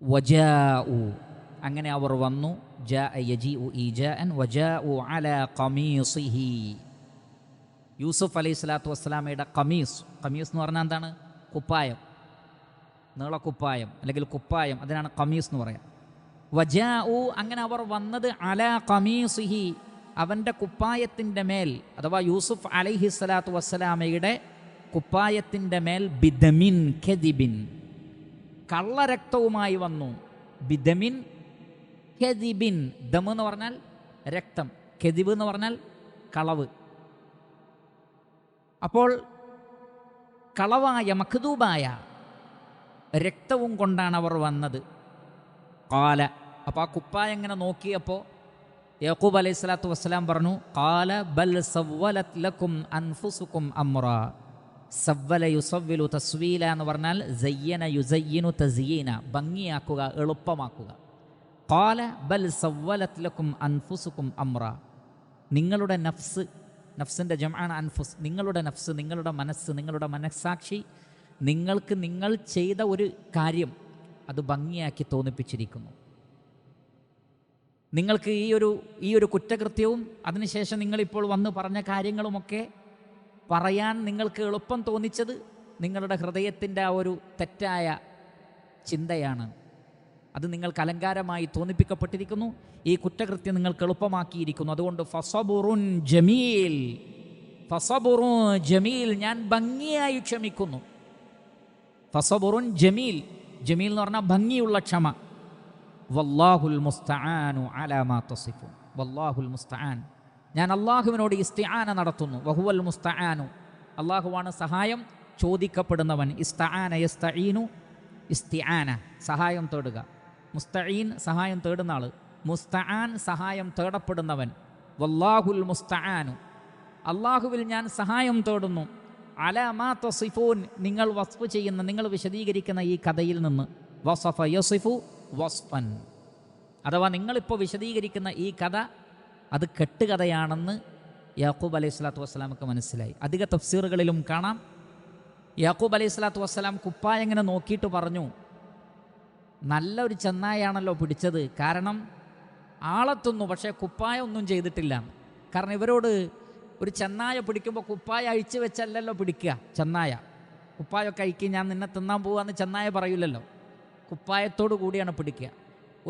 വജാഉ, അങ്ങനെ അവർ വന്നു. ജാഅ യജീഉ ഈജാഅൻ വജാഉ അലാ ഖമീസിഹി, യൂസുഫ് അലൈഹി സ്വലാത്തു വസ്സലാമയുടെ ഖമീസ്. ഖമീസ് എന്ന് പറഞ്ഞാൽ എന്താണ്? കുപ്പായം, നീളക്കുപ്പായം അല്ലെങ്കിൽ കുപ്പായം, അതിനാണ് ഖമീസ് എന്ന് പറയാം. വജാഉ, അങ്ങനെ അവർ വന്നത് അലാ ഖമീസിഹി, അവൻ്റെ കുപ്പായത്തിൻ്റെ മേൽ, അഥവാ യൂസുഫ് അലൈഹി സ്വലാത്തു വസ്സലാമയുടെ കുപ്പായത്തിൻ്റെ മേൽ ബിദമിൻ കെദിബിൻ, കള്ളരക്തവുമായി വന്നു. ബിദമിൻ കെദിബിൻ, ദം എന്ന് പറഞ്ഞാൽ രക്തം, കെദിബ് എന്ന് പറഞ്ഞാൽ കളവ്. അപ്പോൾ കളവായ മഖ്ദൂബായ രക്തവും കൊണ്ടാണ് അവർ വന്നത്. ഖാല, അപ്പോൾ ആ കുപ്പായം ഇങ്ങനെ നോക്കിയപ്പോൾ യാക്കൂബ് അലൈഹി സ്വലാത്തു വസ്സലാം പറഞ്ഞു, ഖാല ബൽ സവ്വലത് ലക്കും അൻഫുസുക്കും അംറാ. സവ്വല യുസവ്വിലു തസ്വീല എന്ന് പറഞ്ഞാൽ സയ്യന യുസയ്യിനു തസ്യീന, ഭംഗിയാക്കുക, എളുപ്പമാക്കുക. ഖാല ബൽ സവ്വലത് ലക്കും അൻഫുസുക്കും അംറാ, നിങ്ങളുടെ നഫ്സ്, നഫ്സിൻ്റെ ജംആണ് അൻഫുസ്, നിങ്ങളുടെ നഫ്സ്, നിങ്ങളുടെ മനസ്സ്, നിങ്ങളുടെ മനസ്സാക്ഷി നിങ്ങൾക്ക് നിങ്ങൾ ചെയ്ത ഒരു കാര്യം അത് ഭംഗിയാക്കി തോന്നിപ്പിച്ചിരിക്കുന്നു. നിങ്ങൾക്ക് ഈ ഒരു കുറ്റകൃത്യവും അതിനുശേഷം നിങ്ങളിപ്പോൾ വന്ന് പറഞ്ഞ കാര്യങ്ങളുമൊക്കെ പറയാൻ നിങ്ങൾക്ക് എളുപ്പം തോന്നിച്ചത് നിങ്ങളുടെ ഹൃദയത്തിൻ്റെ ആ ഒരു തെറ്റായ ചിന്തയാണ്. അത് നിങ്ങൾക്ക് അലങ്കാരമായി തോന്നിപ്പിക്കപ്പെട്ടിരിക്കുന്നു. ഈ കുറ്റകൃത്യം നിങ്ങൾക്ക് എളുപ്പമാക്കിയിരിക്കുന്നു. അതുകൊണ്ട് ഫസബുറുൻ ജമീൽ, ഫസബുറുൻ ജമീൽ, ഞാൻ ഭംഗിയായി ക്ഷമിക്കുന്നു. ഫസബുറുൻ ജമീൽ, ജമീൽ എന്ന് പറഞ്ഞാൽ ഭംഗിയുള്ള ക്ഷമ. വല്ലാഹുൽ മുസ്തആനു അലാ മാ തസിഫൂൻ, വല്ലാഹുൽ മുസ്തആൻ, ഞാൻ അള്ളാഹുവിനോട് ഇസ്തിആന നടത്തുന്നു. വഹുവൽ മുസ്തആനു, അള്ളാഹുവാണ് സഹായം ചോദിക്കപ്പെടുന്നവൻ. ഇസ്തആന യസ്തഈനു, ഇസ്തിആന സഹായം തേടുക. മുസ്തഈൻ സഹായം തേടുന്ന ആൾ, മുസ്തആൻ സഹായം തേടപ്പെടുന്നവൻ. വല്ലാഹുൽ മുസ്തആനു, അള്ളാഹുവിൽ ഞാൻ സഹായം തേടുന്നു. അലാ മാ തസിഫൂൻ, നിങ്ങൾ വസ്ഫ് ചെയ്യുന്ന, നിങ്ങൾ വിശദീകരിക്കുന്ന ഈ കഥയിൽ നിന്ന്. വസഫ യസിഫു വസ്ഫൻ, അഥവാ നിങ്ങളിപ്പോൾ വിശദീകരിക്കുന്ന ഈ കഥ അത് കെട്ടുകഥയാണെന്ന് യാക്കൂബ് അലൈഹി സ്വലാത്തു വസ്സലാമക്ക് മനസ്സിലായി. അധിക തഫ്സീറുകളിലും കാണാം, യാക്കൂബ് അലൈഹി സ്വലാത്തു വസ്സലാം കുപ്പായം ഇങ്ങനെ നോക്കിയിട്ട് പറഞ്ഞു, നല്ലൊരു ചെന്നായാണല്ലോ പിടിച്ചത്, കാരണം ആളെത്തുന്നു പക്ഷേ കുപ്പായം ഒന്നും ചെയ്തിട്ടില്ല. കാരണം ഇവരോട് ഒരു ചെന്നായ പിടിക്കുമ്പോൾ കുപ്പായ അഴിച്ചു വെച്ചല്ലല്ലോ പിടിക്കുക. ചെന്നായ കുപ്പായൊക്കെ അഴിക്കി ഞാൻ നിന്നെ തിന്നാൻ പോവാന്ന് ചെന്നായ പറയില്ലല്ലോ, കുപ്പായത്തോടു കൂടിയാണ് പിടിക്കുക.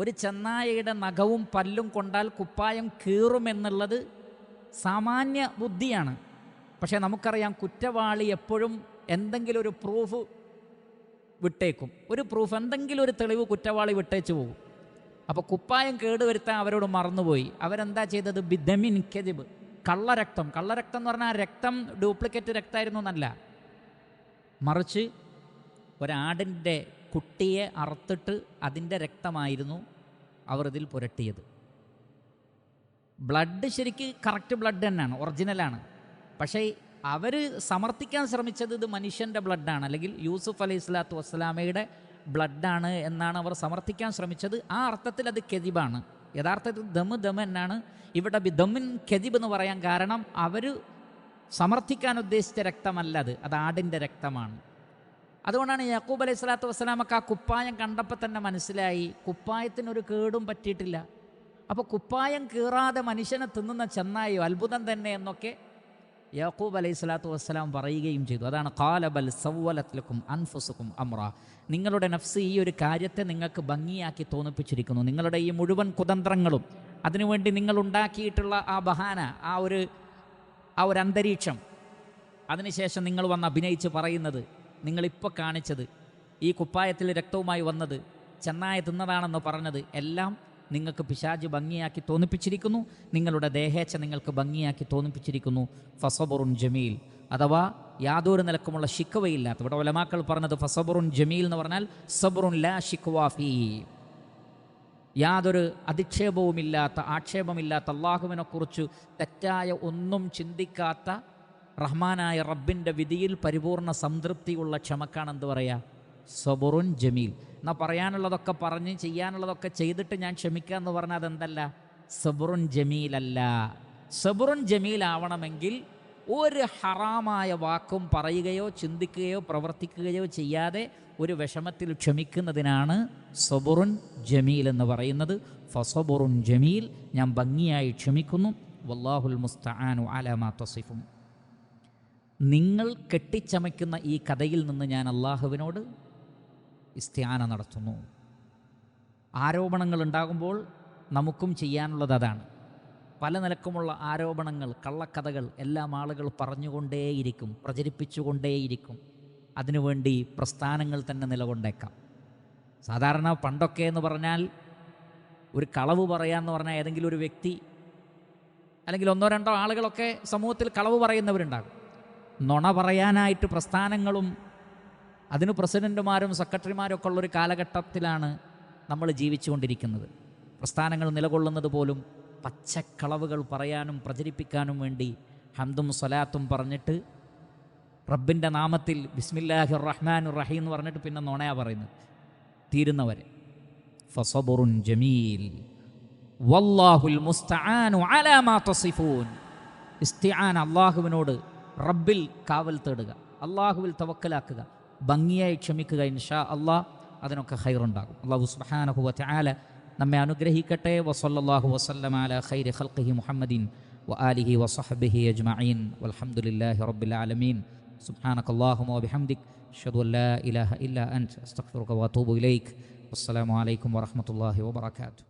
ഒരു ചെന്നായയുടെ നഖവും പല്ലും കൊണ്ടാൽ കുപ്പായം കീറുമെന്നുള്ളത് സാമാന്യ ബുദ്ധിയാണ്. പക്ഷേ നമുക്കറിയാം, കുറ്റവാളി എപ്പോഴും എന്തെങ്കിലും ഒരു പ്രൂഫ് വിട്ടേക്കും. ഒരു പ്രൂഫ്, എന്തെങ്കിലും ഒരു തെളിവ് കുറ്റവാളി വിട്ടേച്ചു പോകും. അപ്പോൾ കുപ്പായം കേടുവരുത്താൻ അവരോട് മറന്നുപോയി. അവരെന്താ ചെയ്തത്? ബിദമിൻ കെദിബ്, കള്ളരക്തം. കള്ളരക്തം എന്ന് പറഞ്ഞാൽ രക്തം ഡ്യൂപ്ലിക്കേറ്റ് രക്തമായിരുന്നു എന്നല്ല, മറിച്ച് ഒരാടിൻ്റെ കുട്ടിയെ അറുത്തിട്ട് അതിൻ്റെ രക്തമായിരുന്നു അവർ ഇതിൽ പുരട്ടിയത്. ബ്ലഡ് ശരിക്ക് കറക്റ്റ് ബ്ലഡ് തന്നെയാണ്, ഒറിജിനലാണ്. പക്ഷേ അവർ സമർത്ഥിക്കാൻ ശ്രമിച്ചത് ഇത് മനുഷ്യൻ്റെ ബ്ലഡാണ്, അല്ലെങ്കിൽ യൂസുഫ് അലൈഹി സ്വലാത്തു വസ്സലാമയുടെ ബ്ലഡാണ് എന്നാണ് അവർ സമർത്ഥിക്കാൻ ശ്രമിച്ചത്. ആ അർത്ഥത്തിൽ അത് കെദിബാണ്. യഥാർത്ഥത്തിൽ ദമ് എന്നാണ്. ഇവിടെ ദമിൻ കെദിബ് എന്ന് പറയാൻ കാരണം അവർ സമർത്ഥിക്കാൻ ഉദ്ദേശിച്ച രക്തമല്ല, അത് ആടിൻ്റെ രക്തമാണ്. അതുകൊണ്ടാണ് യാക്കൂബ് അലൈഹി സ്വലാത്തു വസ്സലാമക്ക് ആ കുപ്പായം കണ്ടപ്പോൾ തന്നെ മനസ്സിലായി കുപ്പായത്തിനൊരു കേടും പറ്റിയിട്ടില്ല. അപ്പോൾ കുപ്പായം കീറാതെ മനുഷ്യനെ തിന്നുന്ന ചെന്നായോ, അത്ഭുതം തന്നെ എന്നൊക്കെ യാക്കൂബ് അലൈഹി സ്വലാത്തു വസ്സലാം പറയുകയും ചെയ്തു. അതാണ് ഖാല ബൽ സവ്വലത് ലക്കും അൻഫുസുക്കും അംറാ, നിങ്ങളുടെ നഫ്സ് ഈ ഒരു കാര്യത്തെ നിങ്ങൾക്ക് ഭംഗിയാക്കി തോന്നിപ്പിച്ചിരിക്കുന്നു. നിങ്ങളുടെ ഈ മുഴുവൻ കുതന്ത്രങ്ങളും, അതിനുവേണ്ടി നിങ്ങൾ ഉണ്ടാക്കിയിട്ടുള്ള ആ ബഹാന, ആ ഒരു അന്തരീക്ഷം, അതിനുശേഷം നിങ്ങൾ വന്ന് അഭിനയിച്ച് പറയുന്നത്, നിങ്ങളിപ്പോൾ കാണിച്ചത്, ഈ കുപ്പായത്തിൽ രക്തവുമായി വന്നത്, ചെന്നായ തിന്നതാണെന്ന് പറഞ്ഞത്, എല്ലാം നിങ്ങൾക്ക് പിശാച് ഭംഗിയാക്കി തോന്നിപ്പിച്ചിരിക്കുന്നു, നിങ്ങളുടെ ദേഹേച്ഛ നിങ്ങൾക്ക് ഭംഗിയാക്കി തോന്നിപ്പിച്ചിരിക്കുന്നു. ഫസബറുൻ ജമീൽ, അഥവാ യാതൊരു നിലക്കുമുള്ള ശിക്കവയില്ലാത്ത, ഇവിടെ ഉലമാക്കൾ പറഞ്ഞത് ഫസബറുൻ ജമീൽ എന്ന് പറഞ്ഞാൽ സബറുൻ ലാ ശിക്വാ ഫീഹി, യാതൊരു അധിക്ഷേപവുമില്ലാത്ത, ആക്ഷേപമില്ലാത്ത, അള്ളാഹുവിനെക്കുറിച്ച് തെറ്റായ ഒന്നും ചിന്തിക്കാത്ത റഹ്മാനായ റബ്ബിൻ്റെ വിധിയിൽ പരിപൂർണ സംതൃപ്തിയുള്ള ക്ഷമക്കാണ് എന്ത് പറയുക? സബറുൻ ജമീൽ. എന്നാൽ പറയാനുള്ളതൊക്കെ പറഞ്ഞ് ചെയ്യാനുള്ളതൊക്കെ ചെയ്തിട്ട് ഞാൻ ക്ഷമിക്കുക എന്ന് പറഞ്ഞാൽ അതെന്തല്ല? സബറുൻ ജമീലല്ല. സബറുൻ ജമീലാവണമെങ്കിൽ ഒരു ഹറാമായ വാക്കും പറയുകയോ ചിന്തിക്കുകയോ പ്രവർത്തിക്കുകയോ ചെയ്യാതെ ഒരു വിഷമത്തിൽ ക്ഷമിക്കുന്നതിനാണ് സബറുൻ ജമീൽ എന്ന് പറയുന്നത്. ഫസബറുൻ ജമീൽ, ഞാൻ ഭംഗിയായി ക്ഷമിക്കുന്നു. വല്ലാഹുൽ മുസ്തആനു അലാ മാ തസിഫുൻ. നിങ്ങൾ കെട്ടിച്ചമയ്ക്കുന്ന ഈ കഥയിൽ നിന്ന് ഞാൻ അള്ളാഹുവിനോട് ഇസ്തിആന നടത്തുന്നു. ആരോപണങ്ങൾ ഉണ്ടാകുമ്പോൾ നമുക്കും ചെയ്യാനുള്ളത് അതാണ്. പല നിലക്കുമുള്ള ആരോപണങ്ങൾ, കള്ളക്കഥകൾ എല്ലാം ആളുകൾ പറഞ്ഞുകൊണ്ടേയിരിക്കും, പ്രചരിപ്പിച്ചുകൊണ്ടേയിരിക്കും. അതിനുവേണ്ടി പ്രസ്ഥാനങ്ങൾ തന്നെ നിലകൊണ്ടേക്കാം. സാധാരണ പണ്ടൊക്കെ എന്ന് പറഞ്ഞാൽ ഒരു കളവ് പറയാന്ന് പറഞ്ഞാൽ ഏതെങ്കിലും ഒരു വ്യക്തി അല്ലെങ്കിൽ ഒന്നോ രണ്ടോ ആളുകളൊക്കെ സമൂഹത്തിൽ കളവ് പറയുന്നവരുണ്ടാകും. നുണ പറയാനായിട്ട് പ്രസ്ഥാനങ്ങളും അതിന് പ്രസിഡന്റുമാരും സെക്രട്ടറിമാരും ഒക്കെ ഉള്ളൊരു കാലഘട്ടത്തിലാണ് നമ്മൾ ജീവിച്ചുകൊണ്ടിരിക്കുന്നത്. പ്രസ്ഥാനങ്ങൾ നിലകൊള്ളുന്നത് പോലും പച്ചക്കളവുകൾ പറയാനും പ്രചരിപ്പിക്കാനും വേണ്ടി ഹംദും സ്വലാത്തും പറഞ്ഞിട്ട് റബ്ബിൻ്റെ നാമത്തിൽ ബിസ്മില്ലാഹിർ റഹ്മാനിർ റഹീം എന്ന് പറഞ്ഞിട്ട് പിന്നെ നുണയാ പറയുന്നത് തീരുന്നവരെ. ഫസബറുൻ ജമീൽ വല്ലാഹുൽ മുസ്തആനു അലാ മാ തസിഫൂൻ. ഇസ്തിആന, അള്ളാഹുവിനോട് റബ്ബിൽ കാവൽ തേടുക, അള്ളാഹുവിൽ തവക്കലാക്കുക, ഭംഗിയായി ക്ഷമിക്കുക. ഇൻഷാ അള്ളാഹ് അതിനൊക്കെ ഖൈറുണ്ടാകും. അല്ലാഹു സുബ്ഹാനഹു വ തആല നമ്മെ അനുഗ്രഹിക്കട്ടെ. വസല്ലല്ലാഹു വസല്ലമ അലാ ഖൈരി ഖൽഖിഹി മുഹമ്മദിൻ വആലിഹി വസഹ്ബിഹി അജ്മഈൻ വൽഹംദുലില്ലാഹി റബ്ബിൽ ആലമീൻ. സുബ്ഹാനകല്ലാഹുമ്മ വബിഹംദിക് അഷ്ഹദു അൻ ലാ ഇലാഹ ഇല്ലാ അൻത അസ്തഗ്ഫിറുക വഅതൂബു ഇലൈക്. വസ്സലാമു അലൈക്കും വറഹ്മത്തുള്ളാഹി വബറകാതുഹു.